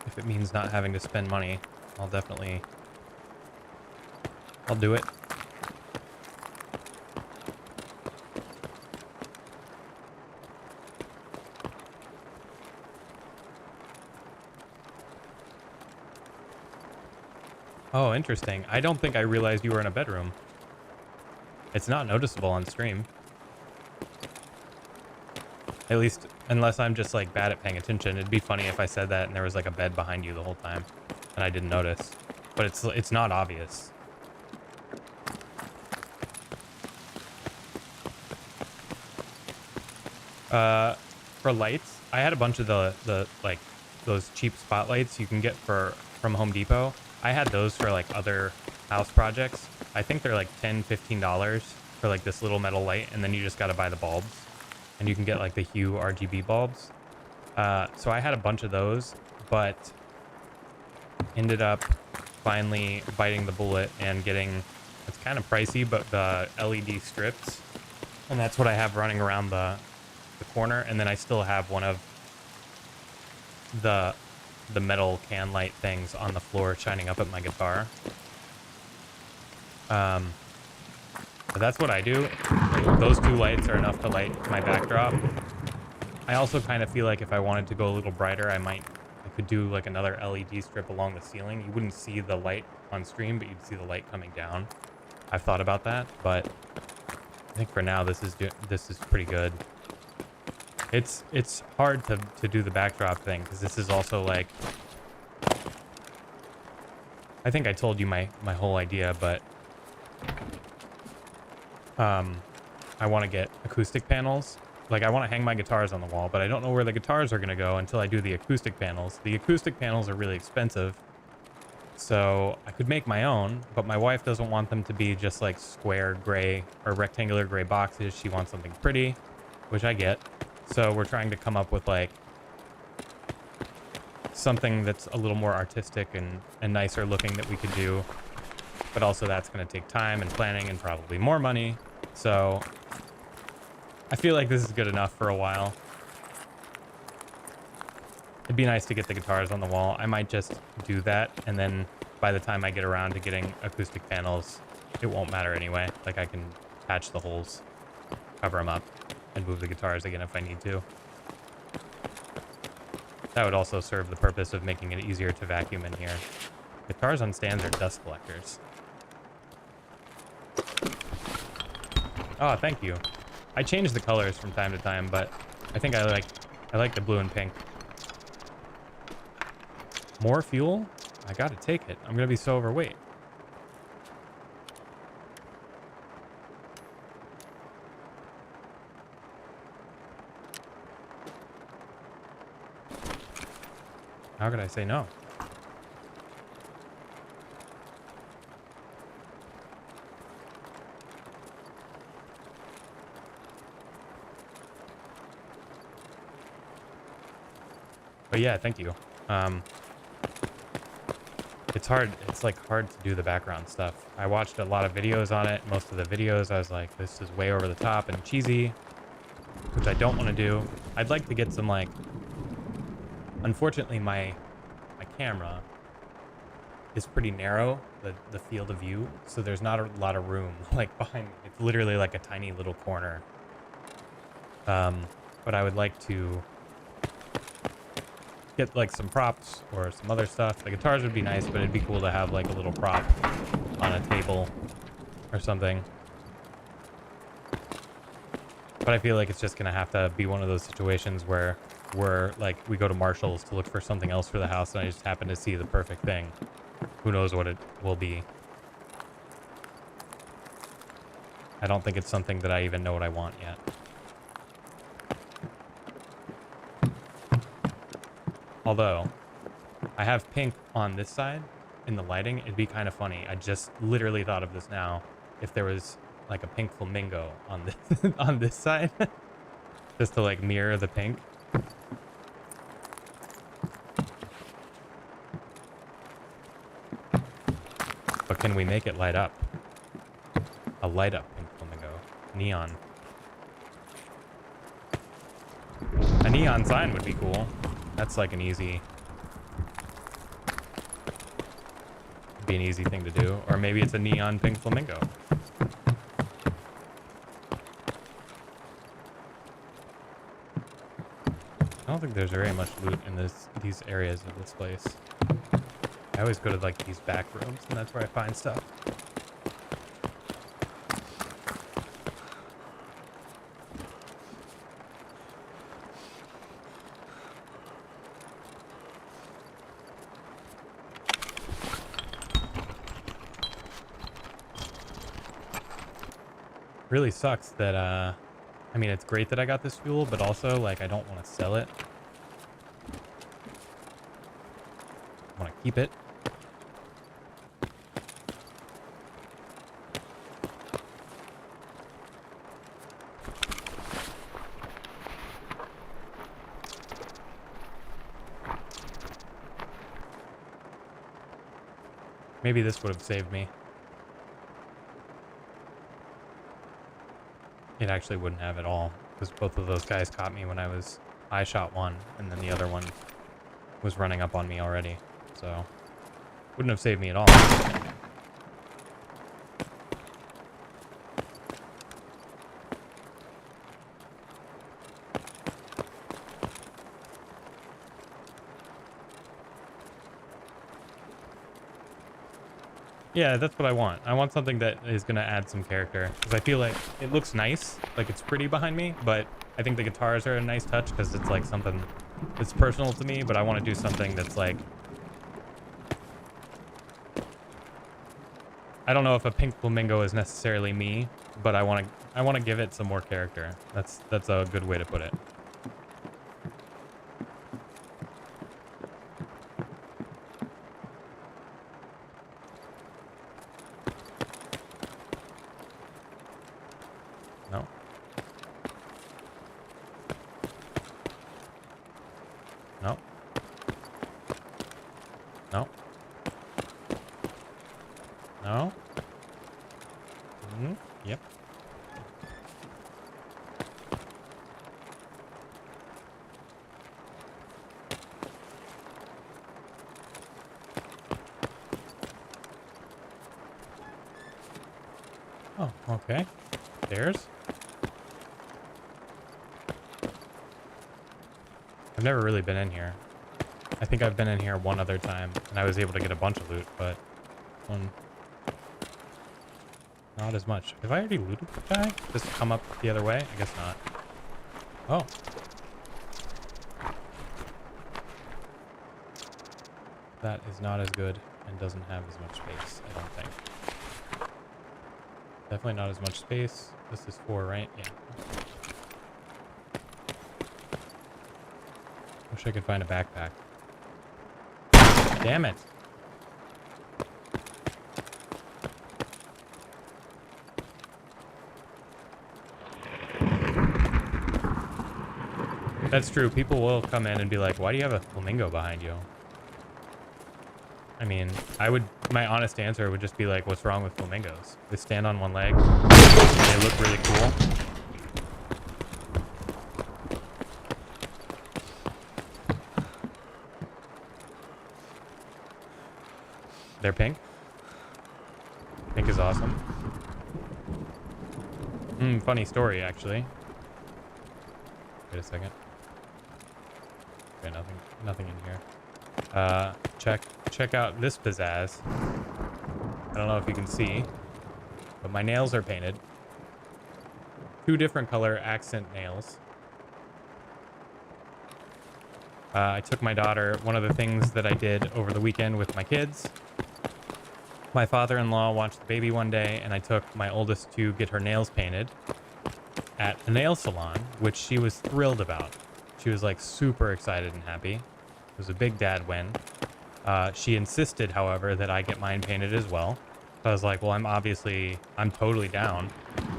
[SPEAKER 1] if it means not having to spend money, I'll do it. Oh, interesting. I don't think I realized you were in a bedroom. It's not noticeable on stream. At least, unless I'm just like bad at paying attention. It'd be funny if I said that and there was like a bed behind you the whole time and I didn't notice. But it's not obvious. For lights, I had a bunch of the like those cheap spotlights you can get from Home Depot. I had those for like other house projects. I think they're like $10-15 for like this little metal light, and then you just got to buy the bulbs, and you can get like the Hue RGB bulbs. So I had a bunch of those, but ended up finally biting the bullet and getting, it's kind of pricey, but the LED strips, and that's what I have running around the corner. And then I still have one of the metal can light things on the floor shining up at my guitar. But that's what I do. Those two lights are enough to light my backdrop. I also kind of feel like if I wanted to go a little brighter, I could do like another LED strip along the ceiling. You wouldn't see the light on stream, but you'd see the light coming down. I've thought about that, but I think for now this is pretty good. It's hard to do the backdrop thing because this is also like, I think I told you my whole idea, but I want to get acoustic panels. Like I want to hang my guitars on the wall, but I don't know where the guitars are going to go until I do the acoustic panels. The acoustic panels are really expensive, so I could make my own, but my wife doesn't want them to be just like square gray or rectangular gray boxes. She wants something pretty, which I get. So we're trying to come up with like something that's a little more artistic and nicer looking that we could do, but also that's going to take time and planning and probably more money. So I feel like this is good enough for a while. It'd be nice to get the guitars on the wall. I might just do that, and then by the time I get around to getting acoustic panels, it won't matter anyway. Like I can patch the holes, cover them up, and move the guitars again if I need to. That would also serve the purpose of making it easier to vacuum in here. Guitars on stands are dust collectors. Oh, thank you. I change the colors from time to time, but I think I like the blue and pink. More fuel? I gotta take it. I'm gonna be so overweight. How could I say no? But yeah, thank you. It's hard. It's like hard to do the background stuff. I watched a lot of videos on it. Most of the videos, I was like, this is way over the top and cheesy, which I don't want to do. I'd like to get some like. Unfortunately, my camera is pretty narrow, the field of view, so there's not a lot of room like behind me. It's literally like a tiny little corner. But I would like to get like some props or some other stuff. The guitars would be nice, but it'd be cool to have like a little prop on a table or something. But I feel like it's just gonna have to be one of those situations where we go to Marshall's to look for something else for the house, and I just happen to see the perfect thing. Who knows what it will be. I don't think it's something that I even know what I want yet. Although, I have pink on this side in the lighting. It'd be kind of funny. I just literally thought of this now. If there was like a pink flamingo on this on this side, just to like mirror the pink. But can we make it light up? A light up pink flamingo. Neon. A neon sign would be cool. That's like an easy... be an easy thing to do. Or maybe it's a neon pink flamingo. I don't think there's very much loot in these areas of this place. I always go to like these back rooms, and that's where I find stuff. Really sucks that I mean, it's great that I got this fuel, but also like I don't want to sell it. I want to keep it. Maybe this would have saved me. It actually wouldn't have at all, because both of those guys caught me when I shot one, and then the other one was running up on me already. So, wouldn't have saved me at all. Yeah, that's what I want. I want something that is going to add some character, because I feel like it looks nice, like it's pretty behind me, but I think the guitars are a nice touch because it's like something that's personal to me, but I want to do something that's like... I don't know if a pink flamingo is necessarily me, but I want to give it some more character. That's a good way to put it. No. No. No. No. Yep. Oh, okay. Stairs. I've never really been in here. I think I've been in here one other time, and I was able to get a bunch of loot, but not as much. Have I already looted the guy? Just come up the other way? I guess not. Oh. That is not as good and doesn't have as much space, I don't think. Definitely not as much space. This is 4, right? Yeah. Wish I could find a backpack. Damn it. That's true. People will come in and be like, why do you have a flamingo behind you? I mean, my honest answer would just be like, what's wrong with flamingos? They stand on one leg. They look really cool. They're pink. Pink is awesome. Funny story, actually. Wait a second. Okay, nothing in here. Check out this pizzazz. I don't know if you can see, but my nails are painted. 2 different color accent nails. I took my daughter, one of the things that I did over the weekend with my kids. My father-in-law watched the baby one day, and I took my oldest to get her nails painted at a nail salon, which she was thrilled about. She was like super excited and happy. It was a big dad win. She insisted, however, that I get mine painted as well. So I was like, well, I'm totally down.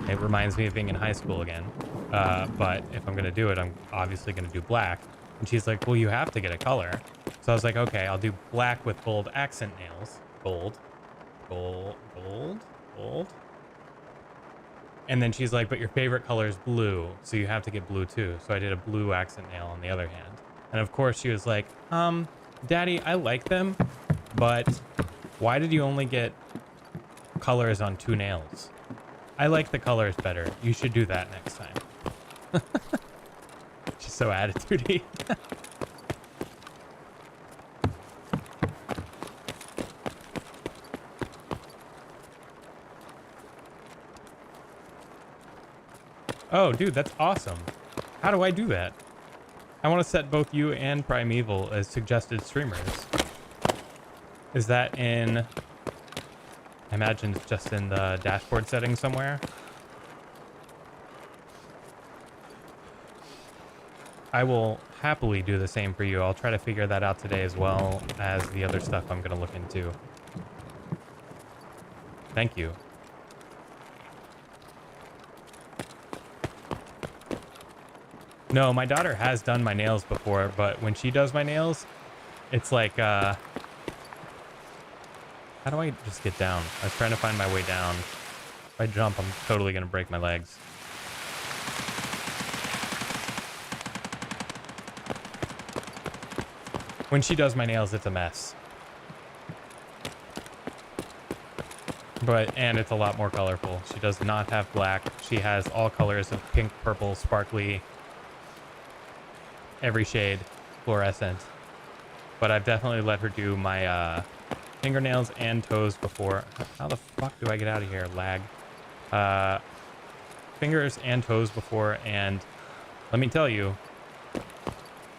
[SPEAKER 1] It reminds me of being in high school again. But if I'm going to do it, I'm obviously going to do black. And she's like, well, you have to get a color. So I was like, okay, I'll do black with gold accent nails. Gold. And then she's like, but your favorite color is blue, so you have to get blue too. So I did a blue accent nail on the other hand. And of course she was like, Daddy, I like them, but why did you only get colors on 2 nails? I like the colors better. You should do that next time. She's so attitudey. Oh, dude, that's awesome. How do I do that? I want to set both you and Primeval as suggested streamers. Is that in... I imagine it's just in the dashboard settings somewhere. I will happily do the same for you. I'll try to figure that out today as well as the other stuff I'm going to look into. Thank you. No, my daughter has done my nails before, but when she does my nails, it's like, how do I just get down? I was trying to find my way down. If I jump, I'm totally going to break my legs. When she does my nails, it's a mess. And it's a lot more colorful. She does not have black. She has all colors of pink, purple, sparkly, every shade, fluorescent. But I've definitely let her do my fingernails and toes before. How the fuck do I get out of here? Lag. Fingers and toes before, and let me tell you,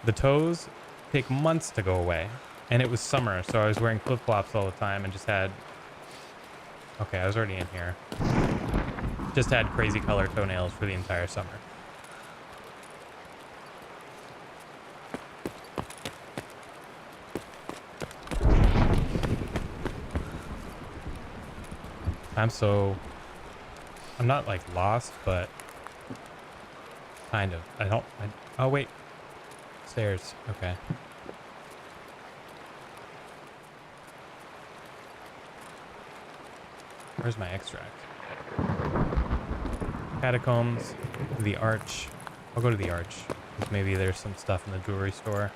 [SPEAKER 1] the toes take months to go away. And it was summer, so I was wearing flip-flops all the time and just had... Okay, I was already in here. Just had crazy color toenails for the entire summer. I'm not like lost, but kind of. Oh wait, stairs. Okay. Where's my extract? Catacombs, the arch. I'll go to the arch, because maybe there's some stuff in the jewelry store.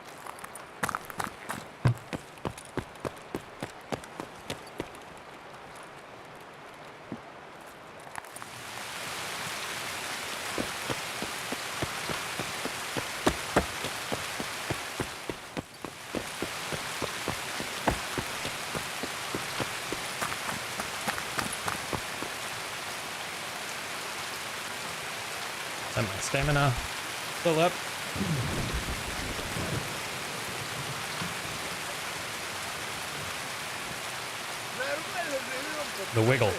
[SPEAKER 1] Stamina still up. The wiggle.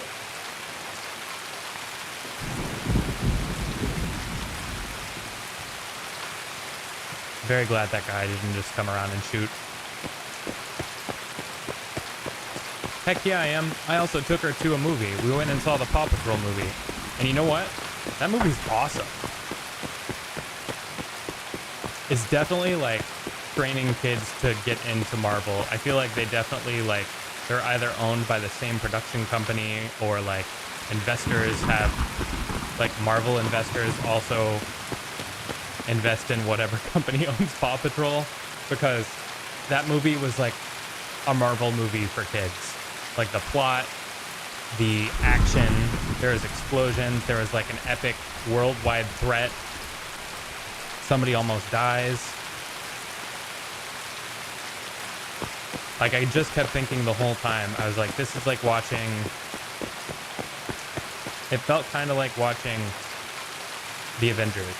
[SPEAKER 1] Very glad that guy didn't just come around and shoot. Heck yeah, I am. I also took her to a movie. We went and saw the Paw Patrol movie. And you know what? That movie's awesome. It's definitely like training kids to get into Marvel. I feel like they definitely like, they're either owned by the same production company or like investors have, like Marvel investors also invest in whatever company owns Paw Patrol, because that movie was like a Marvel movie for kids. Like the plot, the action, there was explosions, there was like an epic worldwide threat. Somebody almost dies. Like I just kept thinking the whole time, I was like, this is like watching, it felt kind of like watching the Avengers.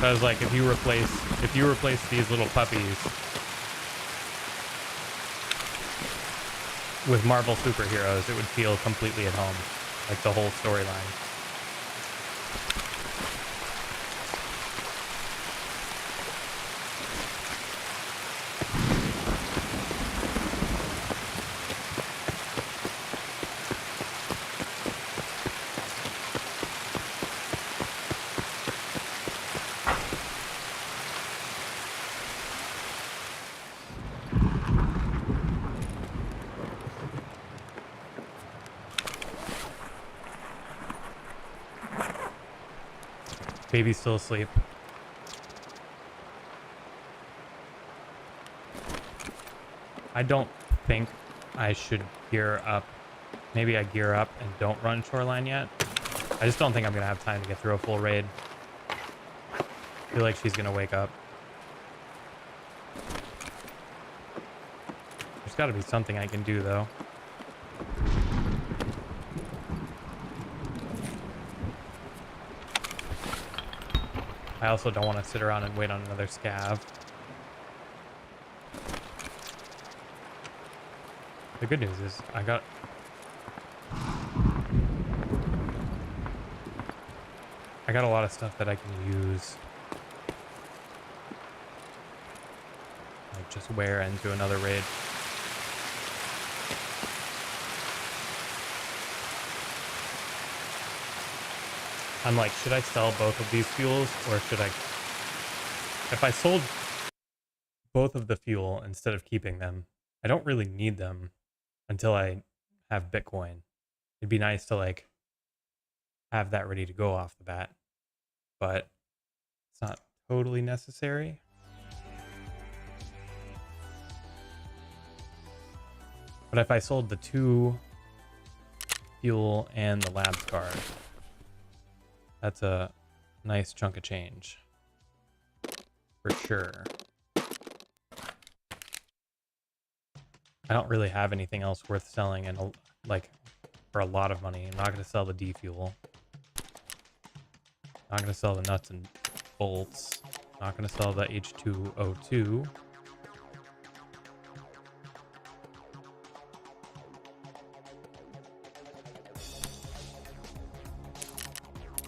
[SPEAKER 1] So I was like, if you replace these little puppies with Marvel superheroes, it would feel completely at home, like the whole storyline. Baby's still asleep. I don't think I should gear up. Maybe I gear up and don't run shoreline yet. I just don't think I'm going to have time to get through a full raid. I feel like she's going to wake up. There's got to be something I can do, though. I also don't want to sit around and wait on another scav. The good news is I got a lot of stuff that I can use. Like just wear into another raid. I'm like, should I sell both of these fuels, or should I... If I sold both of the fuel instead of keeping them, I don't really need them until I have Bitcoin. It'd be nice to like have that ready to go off the bat, but it's not totally necessary. But if I sold the 2 fuel and the labs card, that's a nice chunk of change, for sure. I don't really have anything else worth selling, and like for a lot of money. I'm not going to sell the D fuel. Not going to sell the nuts and bolts. Not going to sell the H2O2.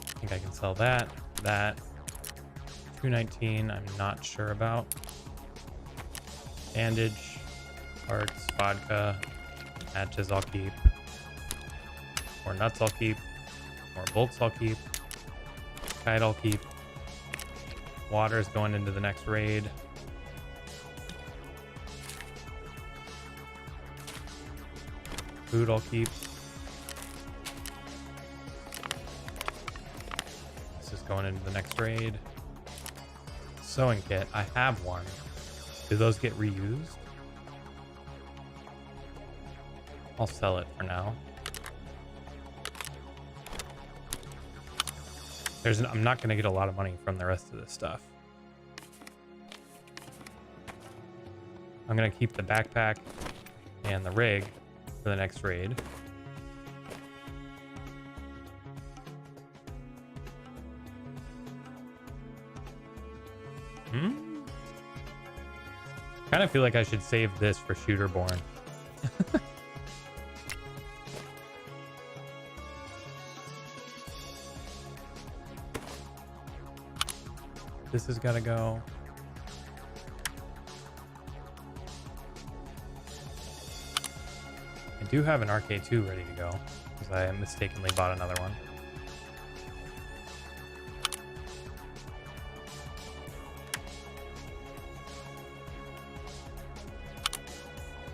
[SPEAKER 1] I think I can sell that. 219, I'm not sure about. Bandage, parts, vodka, matches I'll keep. More nuts I'll keep. More bolts I'll keep. Kite I'll keep. Water's going into the next raid. Food I'll keep. This is going into the next raid. Sewing kit, I have one. Do those get reused? I'll sell it for now. I'm not going to get a lot of money from the rest of this stuff. I'm going to keep the backpack and the rig, for the next raid. Kind of feel like I should save this for Shooterborn. This has got to go. I do have an RK2 ready to go because I mistakenly bought another one.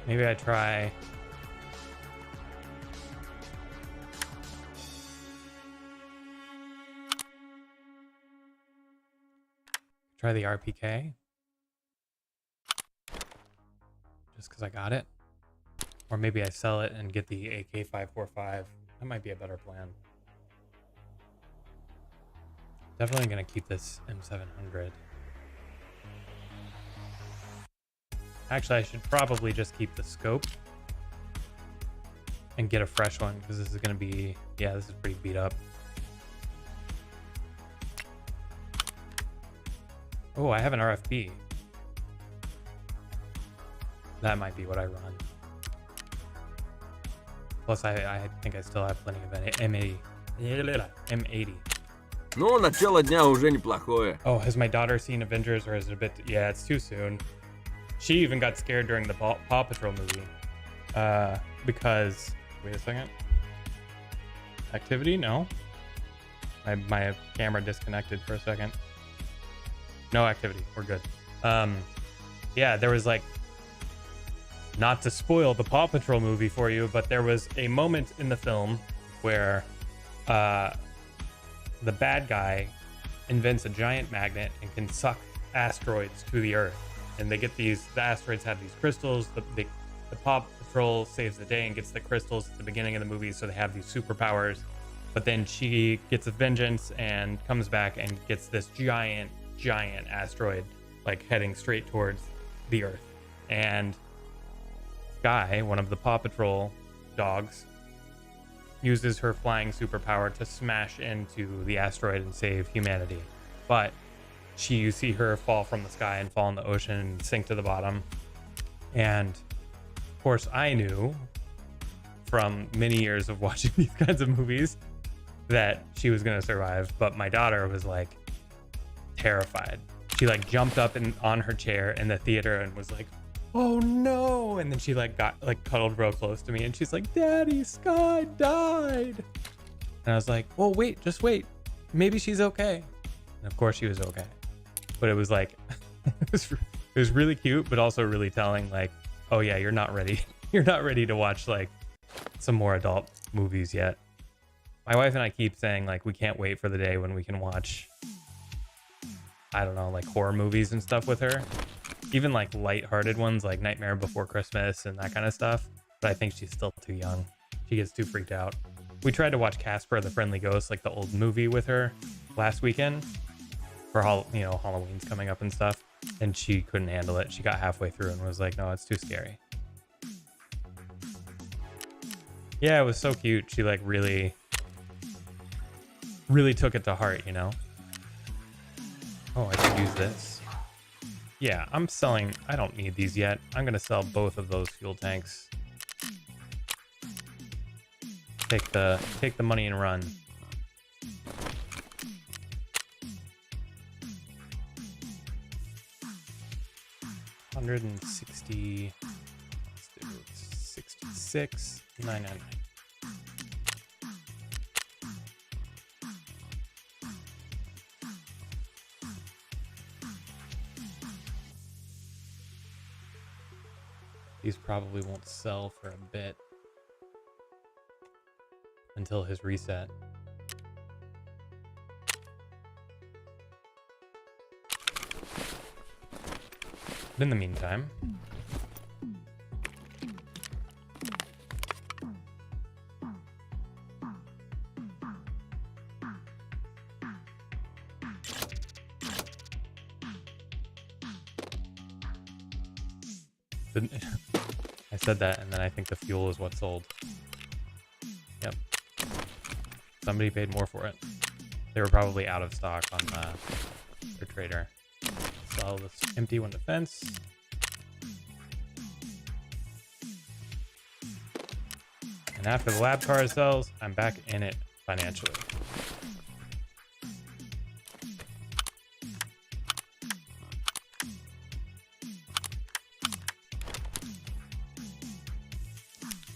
[SPEAKER 1] Maybe I try. Try the RPK. Just because I got it. Or maybe I sell it and get the AK-545. That might be a better plan. Definitely going to keep this M700. Actually, I should probably just keep the scope and get a fresh one because this is going to be, yeah, this is pretty beat up. Oh, I have an RFB. That might be what I run. Plus, I think I still have plenty of M80. M80.
[SPEAKER 2] Ну, начало дня уже неплохое.
[SPEAKER 1] Oh, has my daughter seen Avengers or is it a bit... Yeah, it's too soon. She even got scared during the Paw Patrol movie. Because... Wait a second. Activity? No. My camera disconnected for a second. No activity. We're good. Yeah, there was like... Not to spoil the Paw Patrol movie for you, but there was a moment in the film where the bad guy invents a giant magnet and can suck asteroids to the Earth. And they get these, the asteroids have these crystals. The Paw Patrol saves the day and gets the crystals at the beginning of the movie, so they have these superpowers. But then she gets a vengeance and comes back and gets this giant asteroid, like heading straight towards the Earth. And Guy, one of the Paw Patrol dogs, uses her flying superpower to smash into the asteroid and save humanity. But you see her fall from the sky and fall in the ocean and sink to the bottom. And of course, I knew from many years of watching these kinds of movies that she was going to survive. But my daughter was like terrified. She like jumped up on her chair in the theater and was like, "Oh no!" And then she like got like cuddled real close to me and she's like, "Daddy, Sky died." And I was like, "Well, wait, just wait. Maybe she's okay." And of course she was okay. But it was like, it was really cute, but also really telling, like, oh yeah, you're not ready. You're not ready to watch like some more adult movies yet. My wife and I keep saying like, we can't wait for the day when we can watch, I don't know, like horror movies and stuff with her. Even like light-hearted ones like Nightmare Before Christmas and that kind of stuff. But I think she's still too young. She gets too freaked out. We tried to watch Casper the Friendly Ghost, like the old movie, with her last weekend for Halloween's coming up and stuff. And she couldn't handle it. She got halfway through and was like, "No, it's too scary." Yeah, it was so cute. She like really took it to heart, you know? Oh, I could use this. Yeah, I'm selling. I don't need these yet. I'm going to sell both of those fuel tanks. Take the money and run. $160. 66. 999. These probably won't sell for a bit until his reset. But in the meantime, said that, and then I think the fuel is what sold. Yep. Somebody paid more for it. They were probably out of stock on their trader. Sell this empty one defense. And after the lab car sells, I'm back in it financially.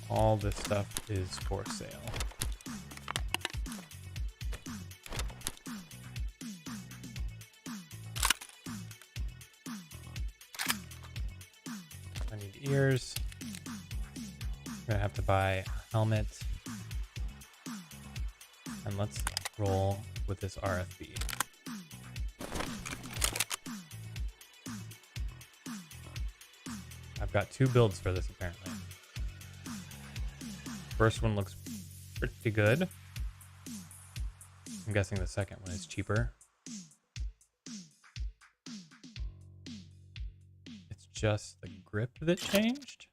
[SPEAKER 1] All this stuff is for sale. I need ears. I'm gonna have to buy a helmet. And let's roll with this RFB. I've got 2 builds for this apparently. First one looks pretty good. I'm guessing the second one is cheaper. It's just the grip that changed,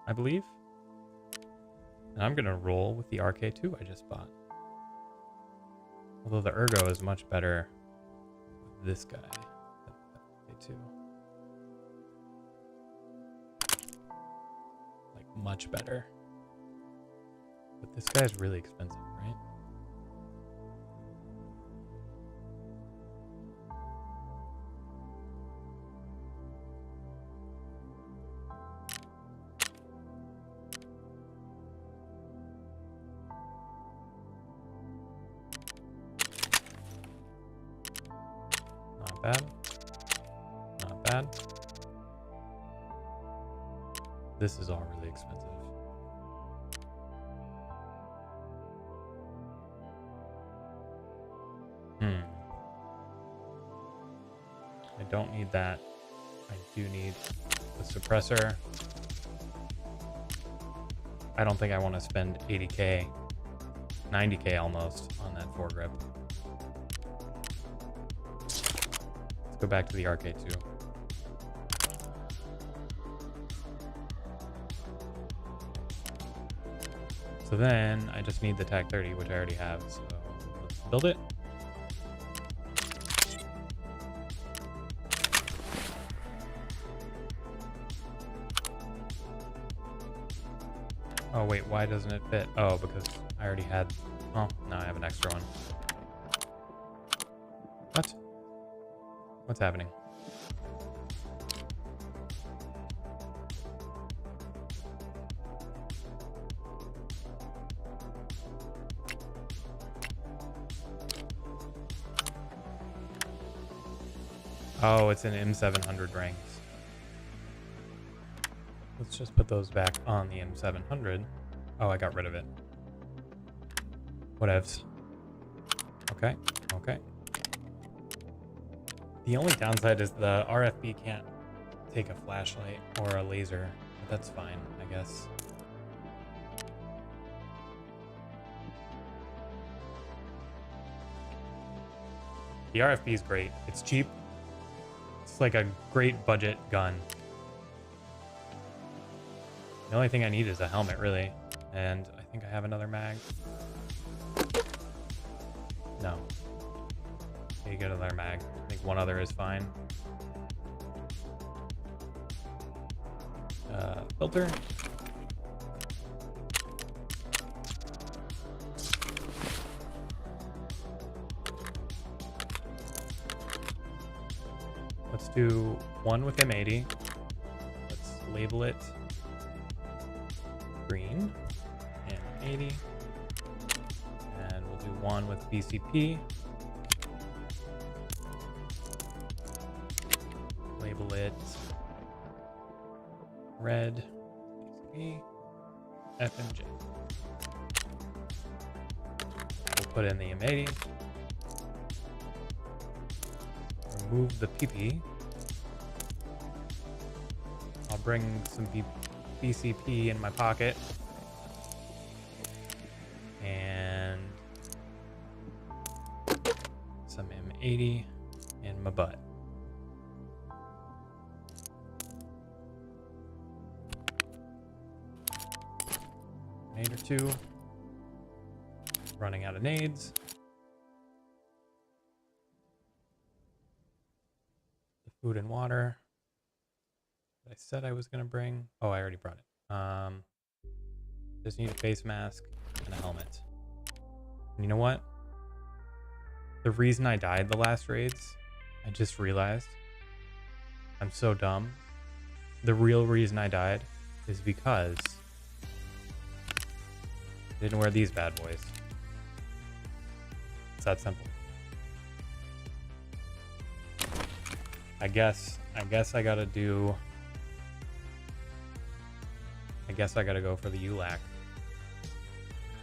[SPEAKER 1] I believe. And I'm gonna roll with the RK2 I just bought. Although the ergo is much better with this guy than the RK2. Like much better. But this guy's really expensive, right? Not bad. Not bad. This is all really expensive. I don't need that. I do need the suppressor. I don't think I want to spend 80k, 90k almost on that foregrip. Let's go back to the RK2. So then I just need the TAC 30, which I already have. So let's build it. Oh wait, why doesn't it fit? Oh, because I already had... Oh, now I have an extra one. What? What's happening? Oh, it's an M700 rings. Let's just put those back on the M700. Oh, I got rid of it. Whatevs. Okay, okay. The only downside is the RFB can't take a flashlight or a laser, but that's fine, I guess. The RFB is great. It's cheap. It's like a great budget gun. The only thing I need is a helmet, really. And I think I have another mag. No. You get another mag. I think one other is fine. Filter. Let's do one with M80. Let's label it green and 80, and we'll do one with BCP. Label it red, BCP, FMJ. We'll put in the M80. Remove the PP. I'll bring some BCP in my pocket. And some M80 in my butt. Nade or two. Running out of nades. The food and water that I said I was gonna bring. Oh, I already brought it. Just need a face mask and a helmet. And you know what? The reason I died the last raids, I just realized. I'm so dumb. The real reason I died is because I didn't wear these bad boys. It's that simple. I guess I gotta do. I guess I gotta go for the ULAC.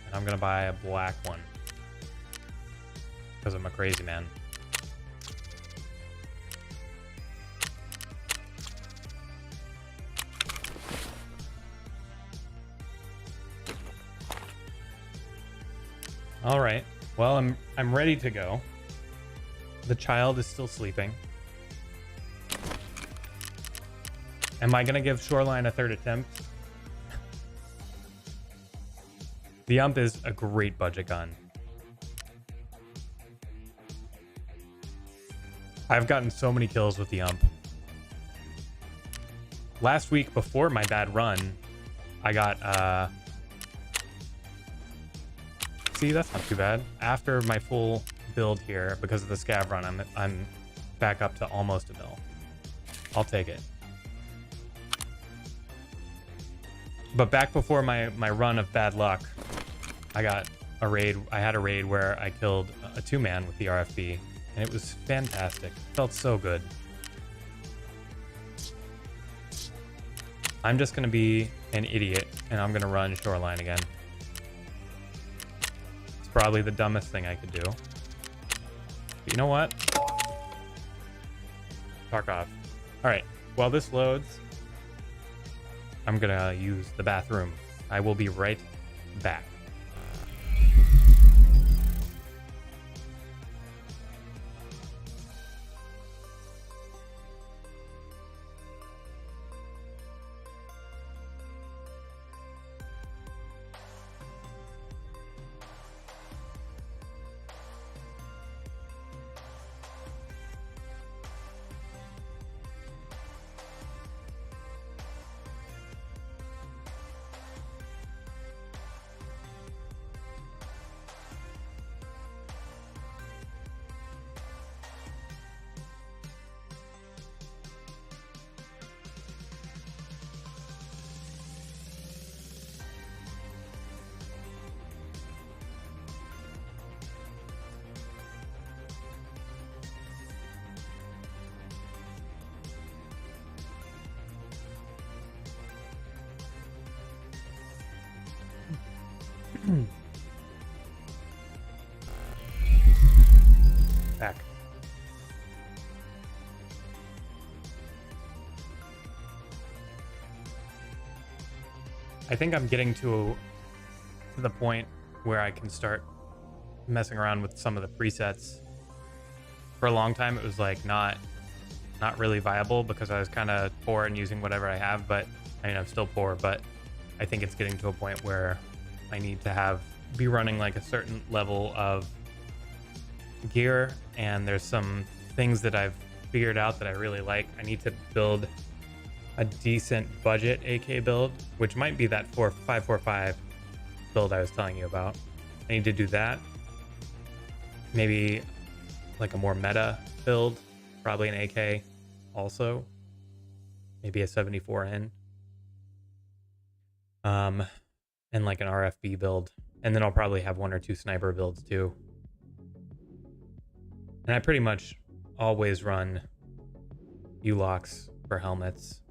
[SPEAKER 1] And I'm gonna buy a black one. Because I'm a crazy man. All right. Well, I'm ready to go. The child is still sleeping. Am I gonna give Shoreline a third attempt? The UMP is a great budget gun. I've gotten so many kills with the UMP. Last week before my bad run, I got see, that's not too bad. After my full build here, because of the scav run, I'm back up to almost a mil. I'll take it. But back before my run of bad luck, I got a raid. I had a raid where I killed a 2-man with the RFB, and it was fantastic. It felt so good. I'm just gonna be an idiot, and I'm gonna run Shoreline again. It's probably the dumbest thing I could do. But you know what? Tarkov. All right. While this loads, I'm gonna use the bathroom. I will be right back. Back. I think I'm getting to the point where I can start messing around with some of the presets. For a long time, it was like not really viable because I was kind of poor and using whatever I have. But I mean, I'm still poor, but I think it's getting to a point where I need to be running like a certain level of gear, and there's some things that I've figured out that I really like. I need to build a decent budget AK build, which might be that 545 build I was telling you about. I need to do that. Maybe like a more meta build, probably an AK also. Maybe a 74N. And like an RFB build. And then I'll probably have 1 or 2 sniper builds too. And I pretty much always run U-locks for helmets.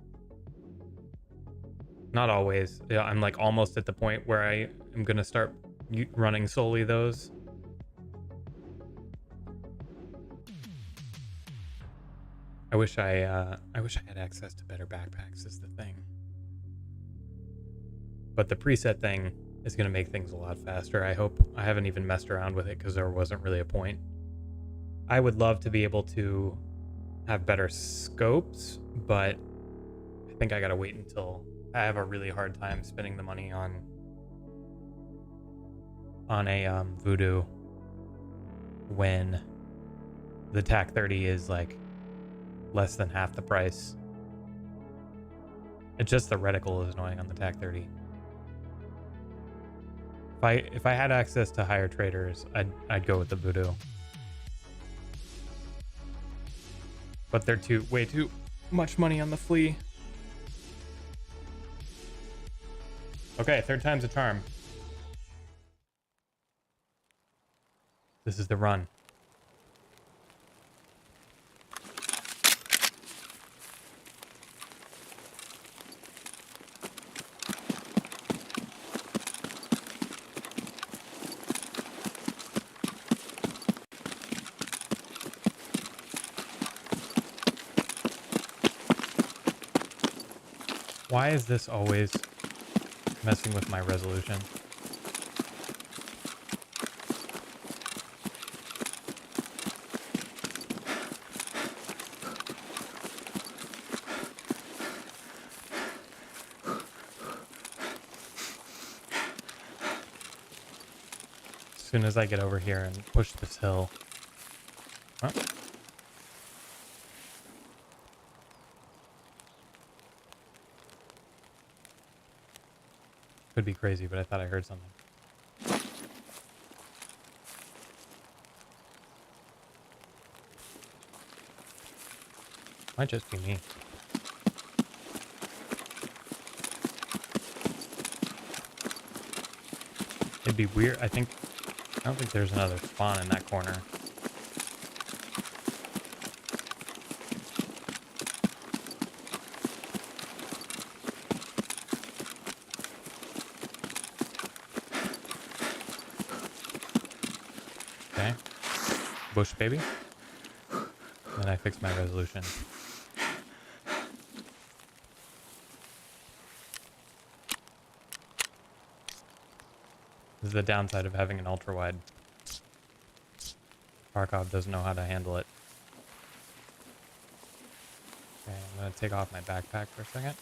[SPEAKER 1] Not always. Yeah, I'm like almost at the point where I am going to start running solely those. I wish I had access to better backpacks is the thing. But the preset thing is going to make things a lot faster. I hope. I haven't even messed around with it because there wasn't really a point. I would love to be able to have better scopes, but I think I gotta wait until I have a really hard time spending the money on on a Voodoo when the TAC 30 is like less than half the price. It's just the reticle is annoying on the TAC 30. If I had access to higher traders, I'd go with the Voodoo. But they're way too much money on the flea. Okay, third time's a charm. This is the run. Why is this always messing with my resolution? As soon as I get over here and push this hill. Oh. Could be crazy, but I thought I heard something. Might just be me. It'd be weird. I don't think there's another spawn in that corner. Okay. Bush baby. Then I fix my resolution. This is the downside of having an ultra wide. Tarkov doesn't know how to handle it. Okay, I'm gonna take off my backpack for a second.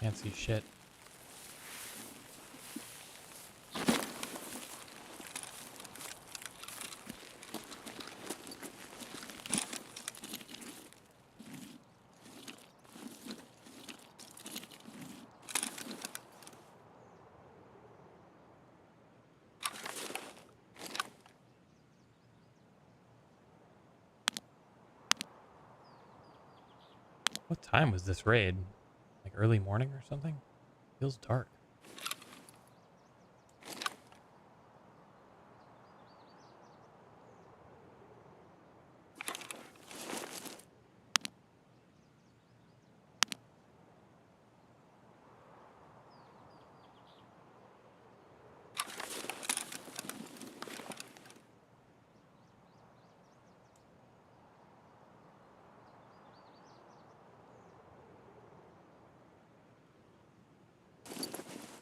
[SPEAKER 1] Can't see shit. What time was this raid? Like early morning or something? Feels dark.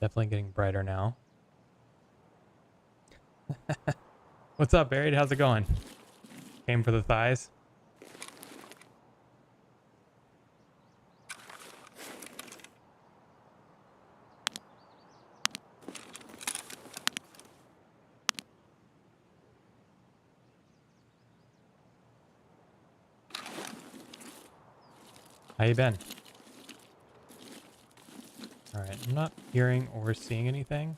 [SPEAKER 1] Definitely getting brighter now. What's up, Buried? How's it going? Came for the thighs? How you been? Alright, I'm not hearing or seeing anything.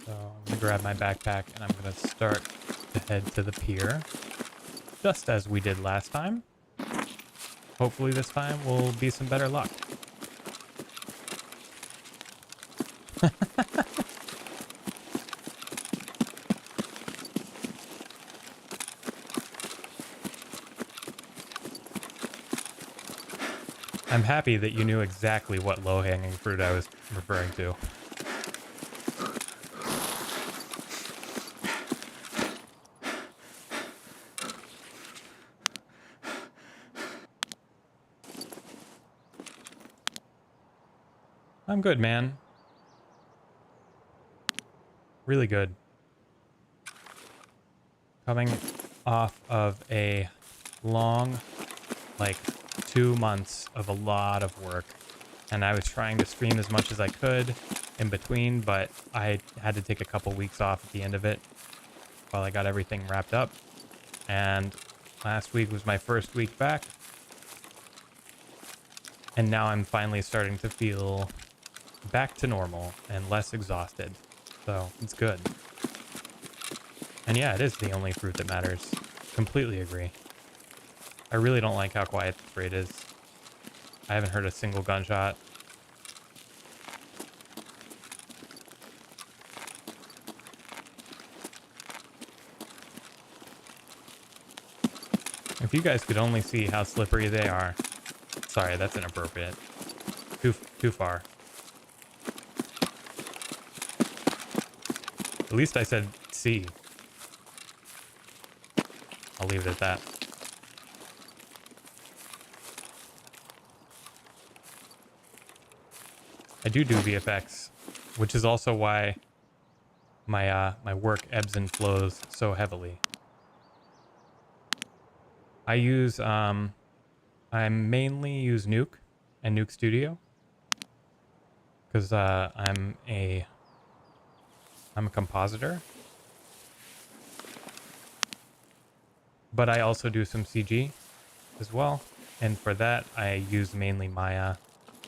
[SPEAKER 1] So I'm going to grab my backpack and I'm going to start to head to the pier. Just as we did last time. Hopefully this time will be some better luck. I'm happy that you knew exactly what low-hanging fruit I was referring to. I'm good, man. Really good. Coming off of a long, like 2 months of a lot of work. And I was trying to stream as much as I could in between, but I had to take a couple weeks off at the end of it while I got everything wrapped up. And last week was my first week back. And now I'm finally starting to feel back to normal and less exhausted. So it's good. And yeah, it is the only fruit that matters. Completely agree. I really don't like how quiet this raid is. I haven't heard a single gunshot. If you guys could only see how slippery they are. Sorry, that's inappropriate. Too far. At least I said see. I'll leave it at that. I do VFX, which is also why my work ebbs and flows so heavily. I mainly use Nuke and Nuke Studio because I'm a compositor, but I also do some CG as well, and for that I use mainly Maya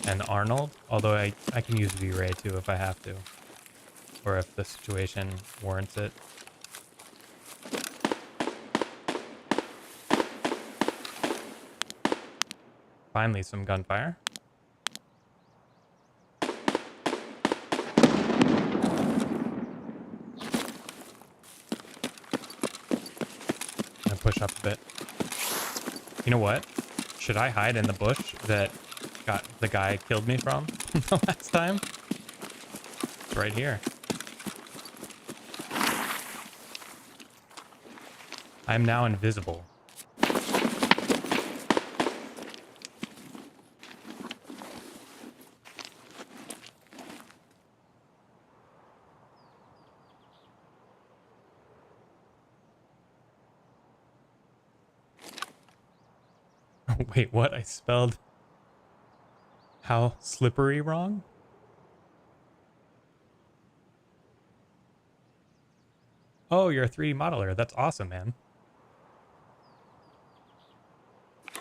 [SPEAKER 1] and Arnold, although I can use V-Ray too if I have to, or if the situation warrants it. Finally, some gunfire. Push up a bit. You know what? Should I hide in the bush that the guy killed me from the last time? It's right here. I'm now invisible. Wait, what? I spelled how slippery wrong? Oh, you're a 3D modeler. That's awesome, man.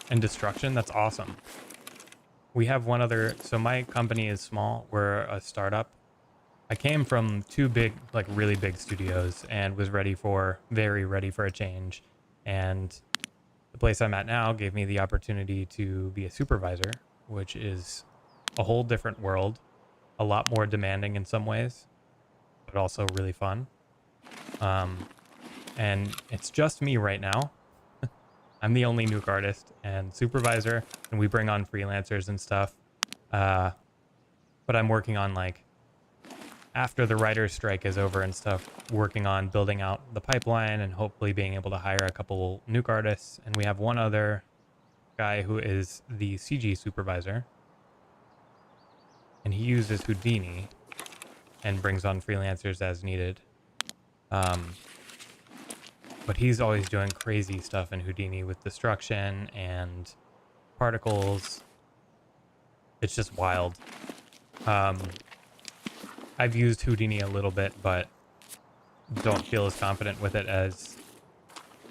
[SPEAKER 1] And destruction, that's awesome. We have one other, so my company is small. We're a startup. I came from 2 big, like really big studios and was very ready for a change. And the place I'm at now gave me the opportunity to be a supervisor, which is a whole different world, a lot more demanding in some ways, but also really fun. And it's just me right now. I'm the only nuke artist and supervisor, and we bring on freelancers and stuff. But I'm working on, like, after the writer's strike is over and stuff, working on building out the pipeline and hopefully being able to hire a couple nuke artists. And we have one other guy who is the CG supervisor, and he uses Houdini and brings on freelancers as needed. But he's always doing crazy stuff in Houdini with destruction and particles. It's just wild. I've used Houdini a little bit, but don't feel as confident with it as...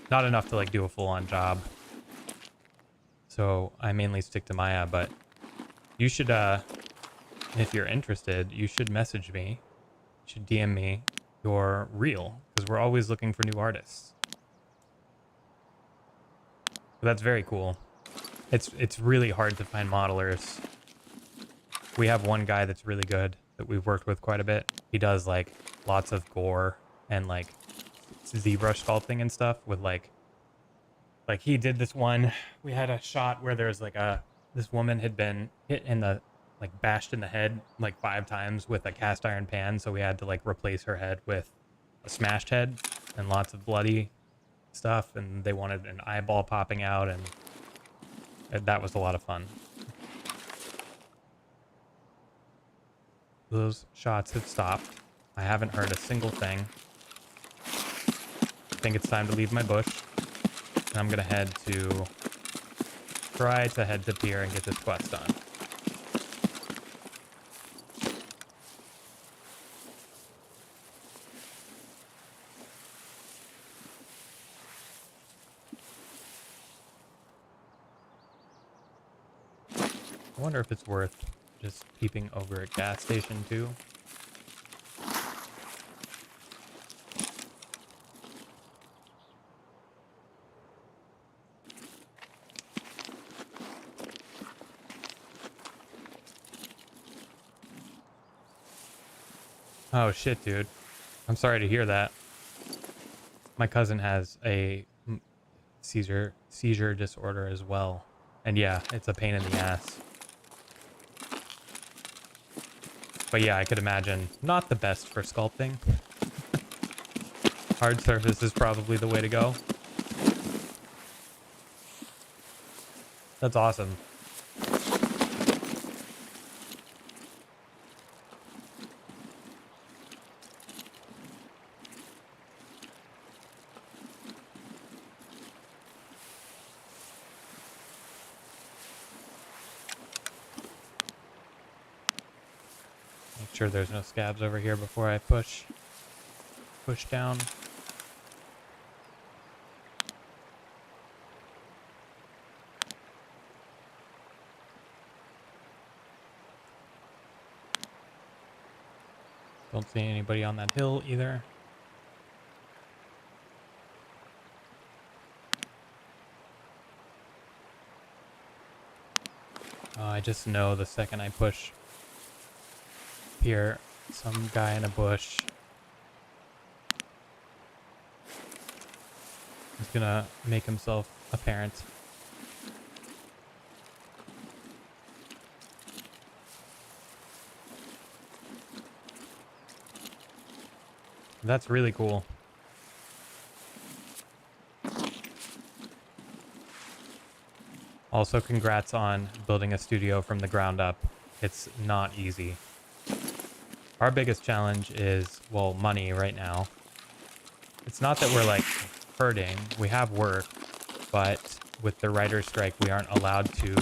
[SPEAKER 1] Not enough to, like, do a full-on job. So I mainly stick to Maya, but you should, if you're interested, you should message me. You should DM me your reel, because we're always looking for new artists. But that's very cool. It's really hard to find modelers. We have one guy that's really good that we've worked with quite a bit. He does, like, lots of gore and, like, ZBrush sculpting and stuff with, like he did this one. We had a shot where there's, like, this woman had been hit in the, like, bashed in the head like 5 times with a cast iron pan, so we had to like replace her head with a smashed head and lots of bloody stuff, and they wanted an eyeball popping out, and that was a lot of fun. Those shots have stopped. I haven't heard a single thing. I think it's time to leave my bush. And I'm gonna try to head to pier and get this quest done. I wonder if it's worth just peeping over at gas station too. Oh shit, dude. I'm sorry to hear that. My cousin has a seizure disorder as well. And yeah, it's a pain in the ass. But yeah, I could imagine not the best for sculpting. Hard surface is probably the way to go. That's awesome. Make sure there's no scabs over here before I push down. Don't see anybody on that hill either. I just know the second I push here, some guy in a bush is gonna make himself apparent. That's really cool. Also, congrats on building a studio from the ground up. It's not easy. Our biggest challenge is, well, money right now. It's not that we're like hurting. We have work, but with the writer's strike, we aren't allowed to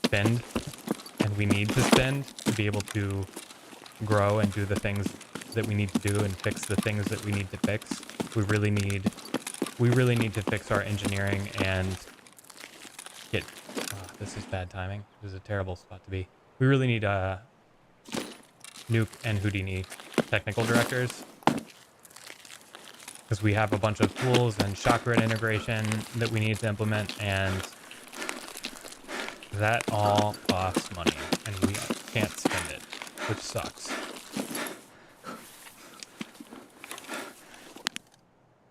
[SPEAKER 1] spend, and we need to spend to be able to grow and do the things that we need to do and fix the things that we need to fix. We really need to fix our engineering and get, this is bad timing. This is a terrible spot to be. We really need Nuke and Houdini technical directors, because we have a bunch of tools and shock grid integration that we need to implement, and that all costs money, and we can't spend it, which sucks.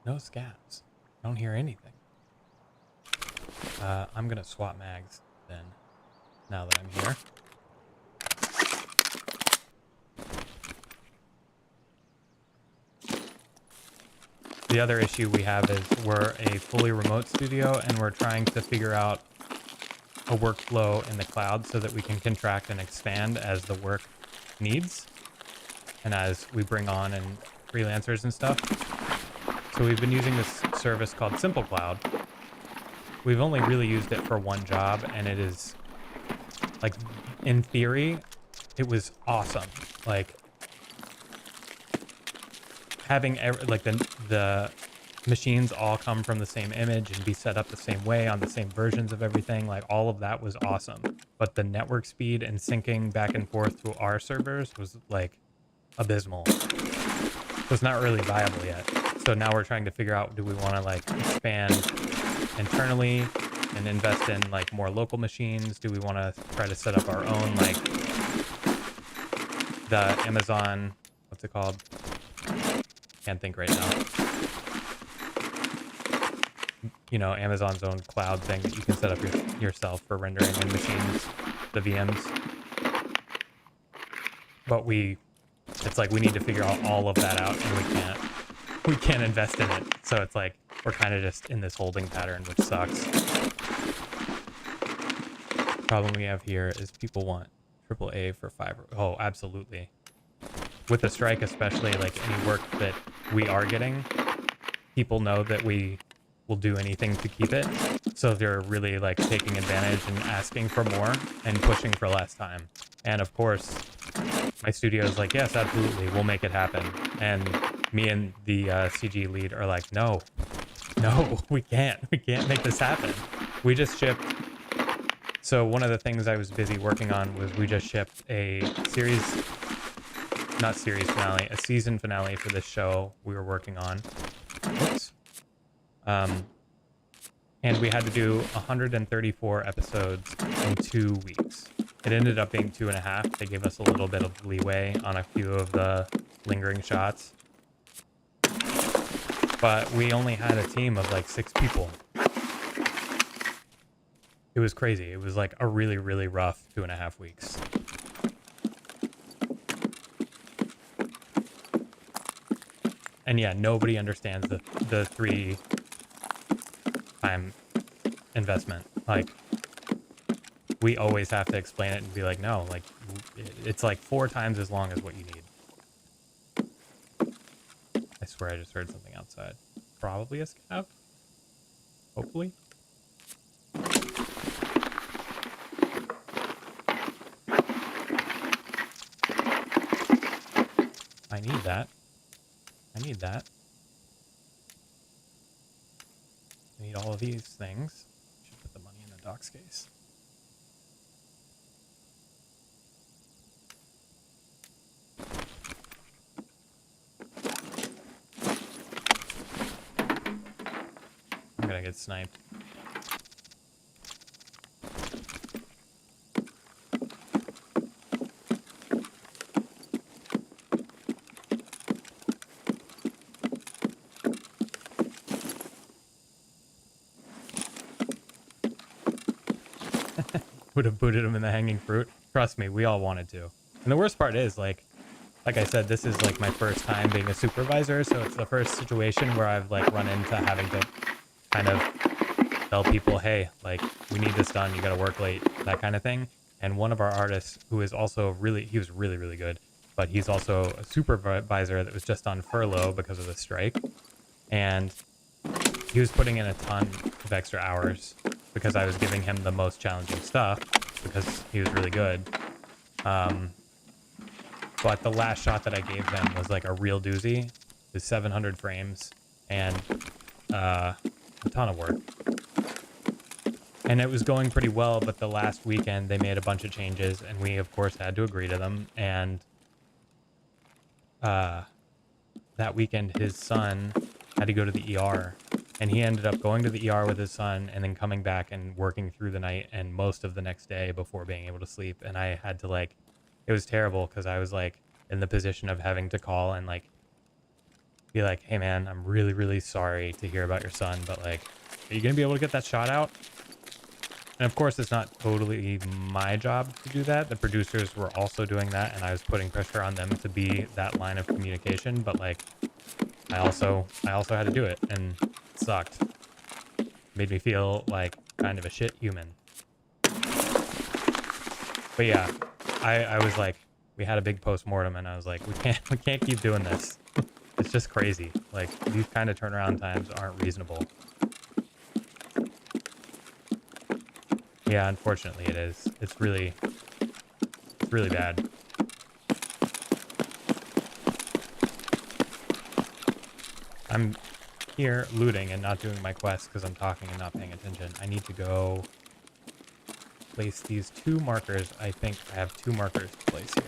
[SPEAKER 1] No scavs. I don't hear anything. I'm gonna swap mags then, now that I'm here. The other issue we have is we're a fully remote studio, and we're trying to figure out a workflow in the cloud so that we can contract and expand as the work needs and as we bring on and freelancers and stuff. So we've been using this service called Simple Cloud. We've only really used it for one job, and it is, like, in theory, it was awesome. Like, having the machines all come from the same image and be set up the same way on the same versions of everything, like, all of that was awesome. But the network speed and syncing back and forth to our servers was, like, abysmal. So it's not really viable yet. So now we're trying to figure out, do we want to like expand internally and invest in like more local machines? Do we want to try to set up our own, like the Amazon, what's it called? Can't think right now. you know, Amazon's own cloud thing that you can set up yourself for rendering in machines, the VMs. But it's like we need to figure out all of that out, and we can't invest in it. So it's like we're kind of just in this holding pattern, which sucks. Problem we have here is people want AAA for fiber. Oh, absolutely. With the strike, especially, like any work that we are getting, people know that we will do anything to keep it. So they're really like taking advantage and asking for more and pushing for less time. And of course, my studio is like, yes, absolutely, we'll make it happen. And me and the CG lead are like, no, we can't make this happen. We just shipped. So one of the things I was busy working on was we just shipped a season finale for this show we were working on. Oops. And we had to do 134 episodes in 2 weeks. It ended up being 2.5. They gave us a little bit of leeway on a few of the lingering shots. But we only had a team of like 6 people. It was crazy. It was like a really, really rough 2.5 weeks. And yeah, nobody understands the 3 time investment. Like, we always have to explain it and be like, no, like, it's like 4 times as long as what you need. I swear I just heard something outside. Probably a scav? Hopefully. I need that. I need that. I need all of these things. Should put the money in the docs case. I'm gonna get sniped. Would have booted him in the hanging fruit. Trust me, we all wanted to. And the worst part is, like I said, this is like my first time being a supervisor, so it's the first situation where I've like run into having to kind of tell people, hey, like, we need this done, you gotta work late, that kind of thing. And one of our artists, who is also he was really, really good, but he's also a supervisor that was just on furlough because of the strike. And he was putting in a ton of extra hours because I was giving him the most challenging stuff because he was really good. But the last shot that I gave them was like a real doozy. It was 700 frames and a ton of work. And it was going pretty well, but the last weekend they made a bunch of changes and we of course had to agree to them. And that weekend his son had to go to the ER. And he ended up going to the ER with his son and then coming back and working through the night and most of the next day before being able to sleep. And I had to like, it was terrible because I was like in the position of having to call and like be like, hey man, I'm really, really sorry to hear about your son, but like, are you going to be able to get that shot out? And of course, it's not totally my job to do that. The producers were also doing that and I was putting pressure on them to be that line of communication. But like, I also had to do it and it sucked. Made me feel like kind of a shit human. But yeah, I was like, we had a big post-mortem and I was like, we can't keep doing this. It's just crazy. Like, these kind of turnaround times aren't reasonable. Yeah, unfortunately it is. It's really bad. I'm here looting and not doing my quest because I'm talking and not paying attention. I need to go place these 2 markers. I think I have 2 markers to place here.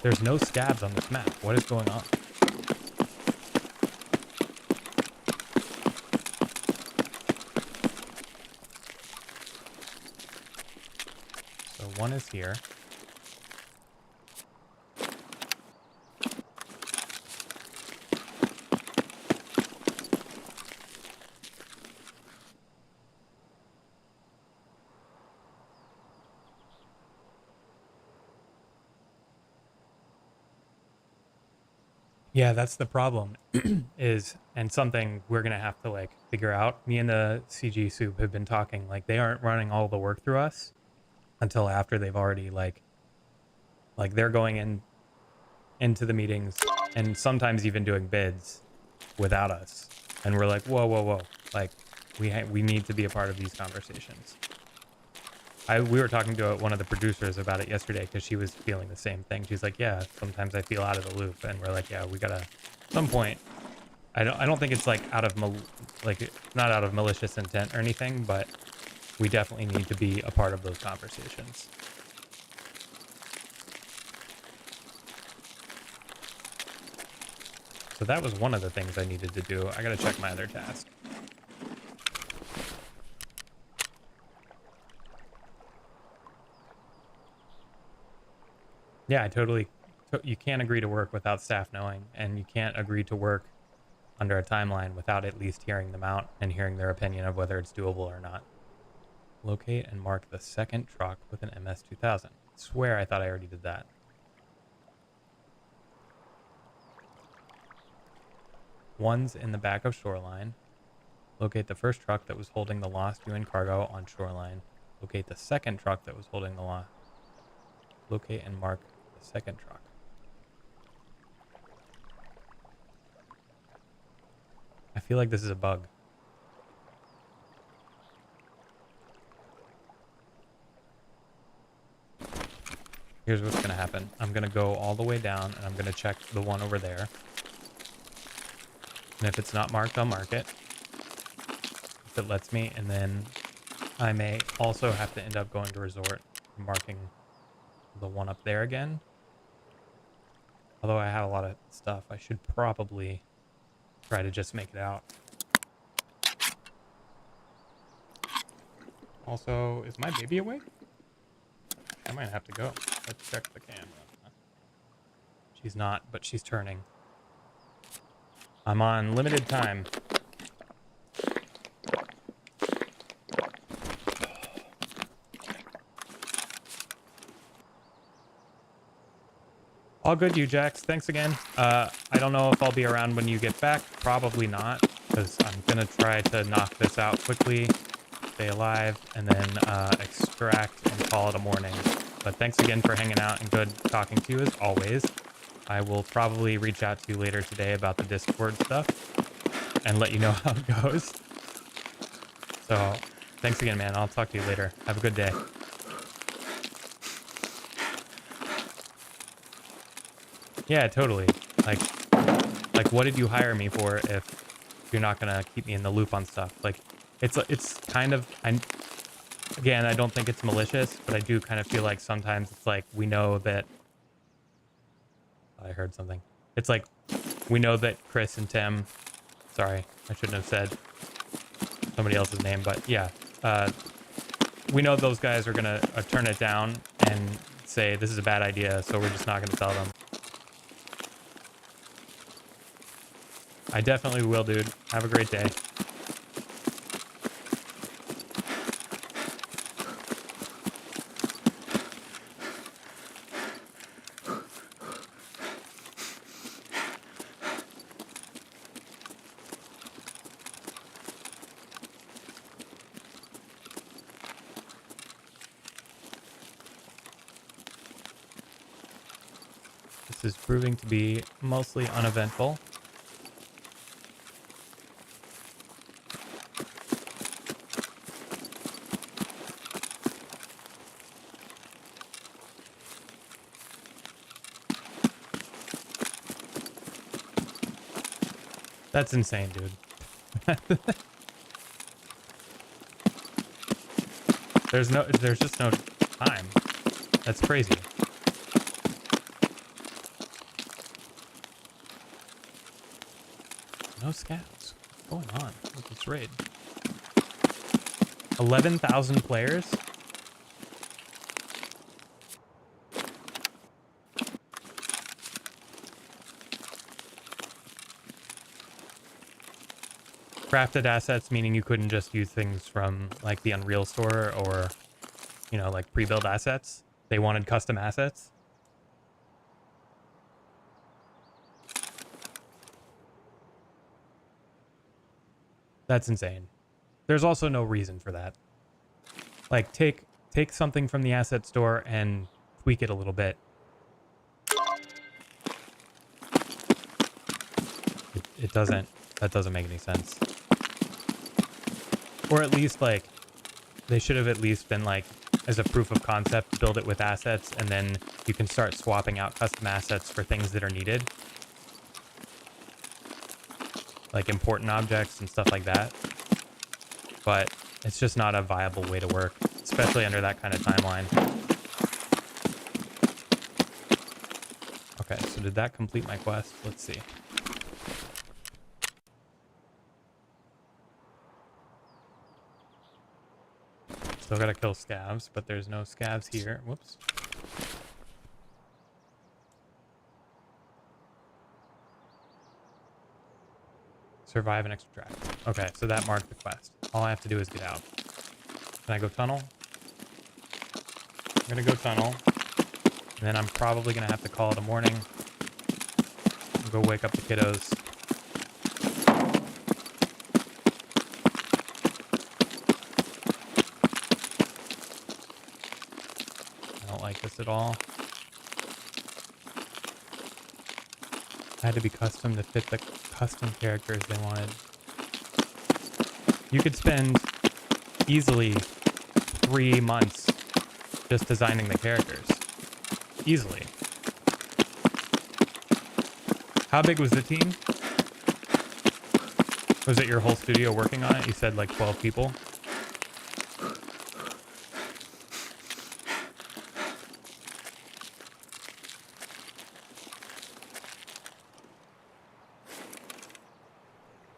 [SPEAKER 1] There's no scabs on this map. What is going on? So one is here. Yeah, that's the problem. Is and something we're gonna have to like figure out. Me and the CG soup have been talking. Like they aren't running all the work through us until after they've already like they're going into the meetings and sometimes even doing bids without us. And we're like, whoa, whoa, whoa! Like we need to be a part of these conversations. We were talking to one of the producers about it yesterday because she was feeling the same thing. She's like, yeah, sometimes I feel out of the loop, and we're like, yeah, we gotta at some point. I don't think it's like like not out of malicious intent or anything, but we definitely need to be a part of those conversations. So that was one of the things I needed to do. I gotta check my other task. Yeah, I totally. You can't agree to work without staff knowing, and you can't agree to work under a timeline without at least hearing them out and hearing their opinion of whether it's doable or not. Locate and mark the second truck with an MS-2000. I swear I thought I already did that. One's in the back of Shoreline. Locate the first truck that was holding the lost UN cargo on Shoreline. Locate the second truck that was holding the lost. Locate and mark the second truck. I feel like this is a bug. Here's what's going to happen. I'm going to go all the way down and I'm going to check the one over there. And if it's not marked, I'll mark it. If it lets me, and then I may also have to end up going to resort and marking the one up there again. Although I have a lot of stuff, I should probably try to just make it out. Also, is my baby awake? I might have to go. Let's check the camera. She's not, but she's turning. I'm on limited time. All good, you Jax. Thanks again. I don't know if I'll be around when you get back. Probably not, because I'm gonna try to knock this out quickly, stay alive, and then extract and call it a morning. But thanks again for hanging out and good talking to you as always. I will probably reach out to you later today about the Discord stuff and let you know how it goes. So thanks again, man. I'll talk to you later. Have a good day. Yeah, totally. Like what did you hire me for if you're not gonna keep me in the loop on stuff? Like it's kind of again, I don't think it's malicious, but I do kind of feel like sometimes it's like we know that I heard something. It's like we know that Chris and Tim, sorry, I shouldn't have said somebody else's name, but yeah, we know those guys are gonna turn it down and say this is a bad idea, so we're just not gonna tell them. I definitely will, dude. Have a great day. This is proving to be mostly uneventful. That's insane, dude. There's just no time. That's crazy. No scouts. What's going on with this raid? 11,000 players? Crafted assets, meaning you couldn't just use things from like the Unreal store or, you know, like pre-built assets. They wanted custom assets. That's insane. There's also no reason for that. Like, take something from the asset store and tweak it a little bit. It doesn't, that doesn't make any sense. Or at least, like, they should have at least been like, as a proof of concept, build it with assets, and then you can start swapping out custom assets for things that are needed. Like important objects and stuff like that. But it's just not a viable way to work, especially under that kind of timeline. Okay, so did that complete my quest? Let's see. Still gotta kill scavs, but there's no scavs here. Whoops. Survive and extract. Okay, so that marked the quest. All I have to do is get out. Can I go tunnel? I'm gonna go tunnel. And then I'm probably gonna have to call it a morning. Go wake up the kiddos. I don't like this at all. I had to be custom to fit the custom characters they wanted. You could spend easily 3 months just designing the characters. Easily. How big was the team? Was it your whole studio working on it? You said like 12 people.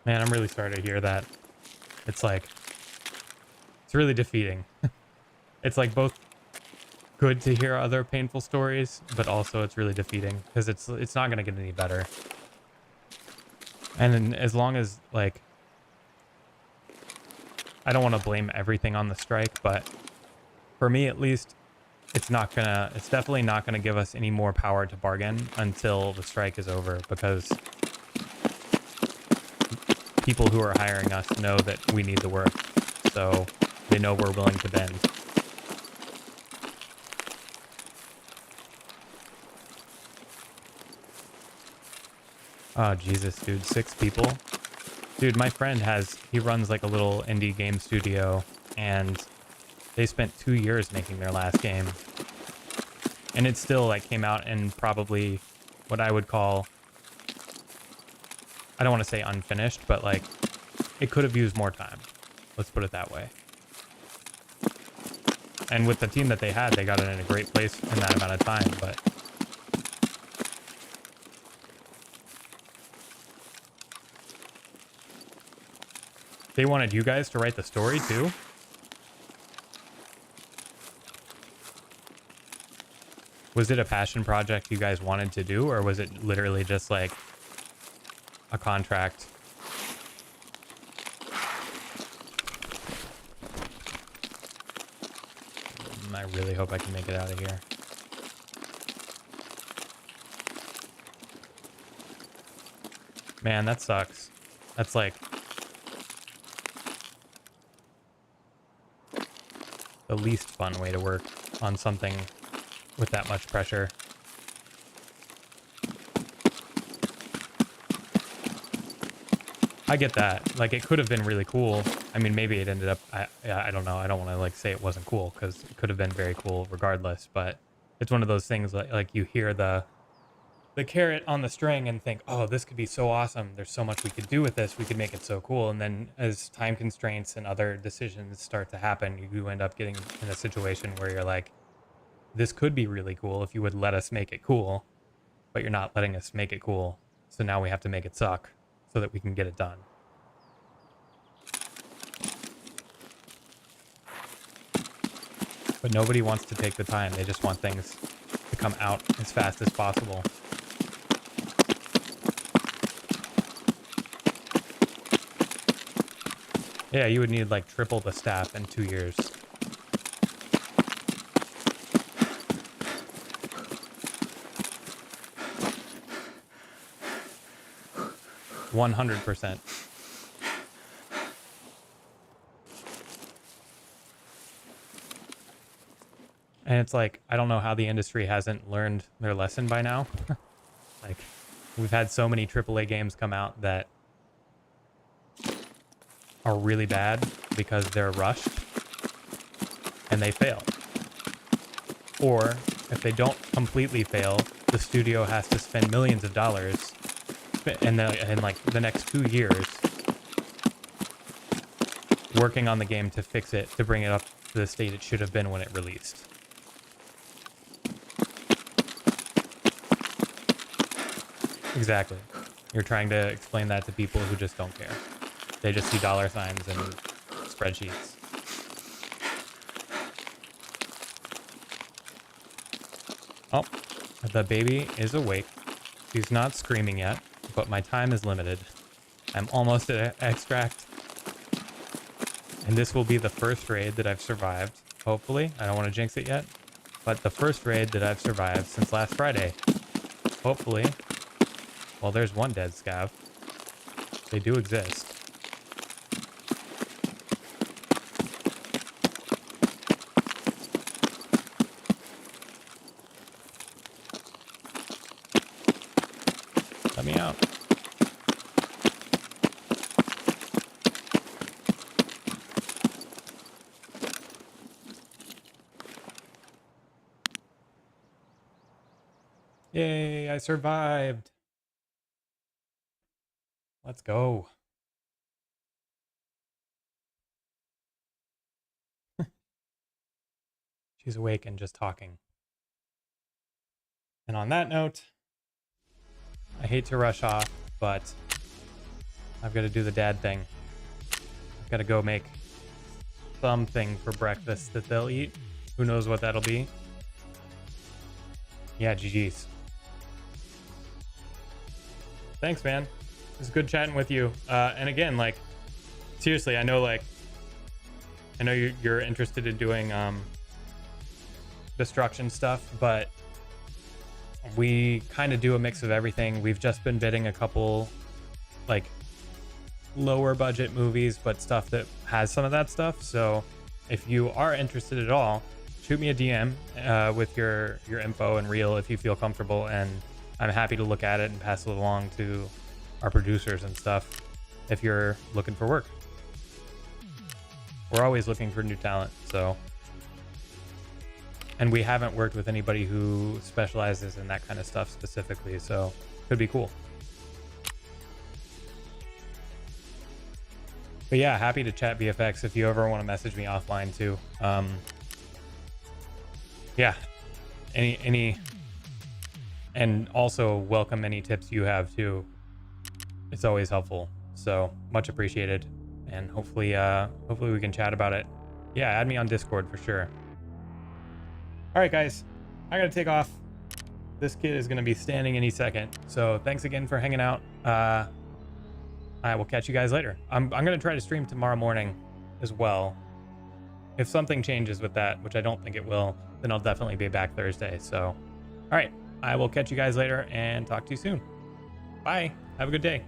[SPEAKER 1] Man, I'm really sorry to hear that. It's like, it's really defeating. It's like both good to hear other painful stories, but also it's really defeating because it's not going to get any better. And then as long as, like, I don't want to blame everything on the strike, but for me at least, it's definitely not gonna give us any more power to bargain until the strike is over, because people who are hiring us know that we need the work, so they know we're willing to bend. Oh, Jesus, dude. 6 people? Dude, my friend he runs like a little indie game studio, and they spent 2 years making their last game. And it still like came out in probably what I would call, I don't want to say unfinished, but like it could have used more time. Let's put it that way. And with the team that they had, they got it in a great place in that amount of time, but they wanted you guys to write the story too? Was it a passion project you guys wanted to do, or was it literally just like a contract? I really hope I can make it out of here. Man, that sucks. That's like the least fun way to work on something with that much pressure. I get that. Like, it could have been really cool. I mean, maybe it ended up, I don't know. I don't want to like say it wasn't cool, because it could have been very cool regardless, but it's one of those things like you hear the carrot on the string and think, oh, this could be so awesome. There's so much we could do with this. We could make it so cool. And then as time constraints and other decisions start to happen, you end up getting in a situation where you're like, this could be really cool if you would let us make it cool, but you're not letting us make it cool. So now we have to make it suck so that we can get it done. But nobody wants to take the time. They just want things to come out as fast as possible. Yeah, you would need like triple the staff in 2 years. 100%. And it's like, I don't know how the industry hasn't learned their lesson by now. Like, we've had so many AAA games come out that are really bad because they're rushed and they fail. Or if they don't completely fail, the studio has to spend millions of dollars and then in like the next 2 years working on the game to fix it, to bring it up to the state it should have been when it released. Exactly. You're trying to explain that to people who just don't care. They just see dollar signs and spreadsheets. Oh, the baby is awake. She's not screaming yet, but my time is limited. I'm almost at extract. And this will be the first raid that I've survived. Hopefully. I don't want to jinx it yet. But the first raid that I've survived since last Friday. Hopefully. Well, there's one dead scav. They do exist. Let me out. Yay, I survived. Let's go. She's awake and just talking. And on that note, I hate to rush off, but I've got to do the dad thing. I've got to go make something for breakfast that they'll eat. Who knows what that'll be? Yeah, GG's. Thanks, man. It was good chatting with you. And again, like, seriously, I know you're interested in doing destruction stuff, but we kind of do a mix of everything. We've just been bidding a couple like lower budget movies, but stuff that has some of that stuff. So if you are interested at all, shoot me a DM with your info and reel if you feel comfortable, and I'm happy to look at it and pass it along to our producers and stuff if you're looking for work. We're always looking for new talent, so. And we haven't worked with anybody who specializes in that kind of stuff specifically, so could be cool. But yeah, happy to chat VFX if you ever want to message me offline too. Yeah, any, and also welcome any tips you have too. It's always helpful, so much appreciated. And hopefully we can chat about it. Yeah, add me on Discord for sure. All right, guys, I gotta take off. This kid is gonna be standing any second. So thanks again for hanging out. I will catch you guys later. I'm gonna try to stream tomorrow morning as well. If something changes with that, which I don't think it will, then I'll definitely be back Thursday. So, all right, I will catch you guys later and talk to you soon. Bye. Have a good day.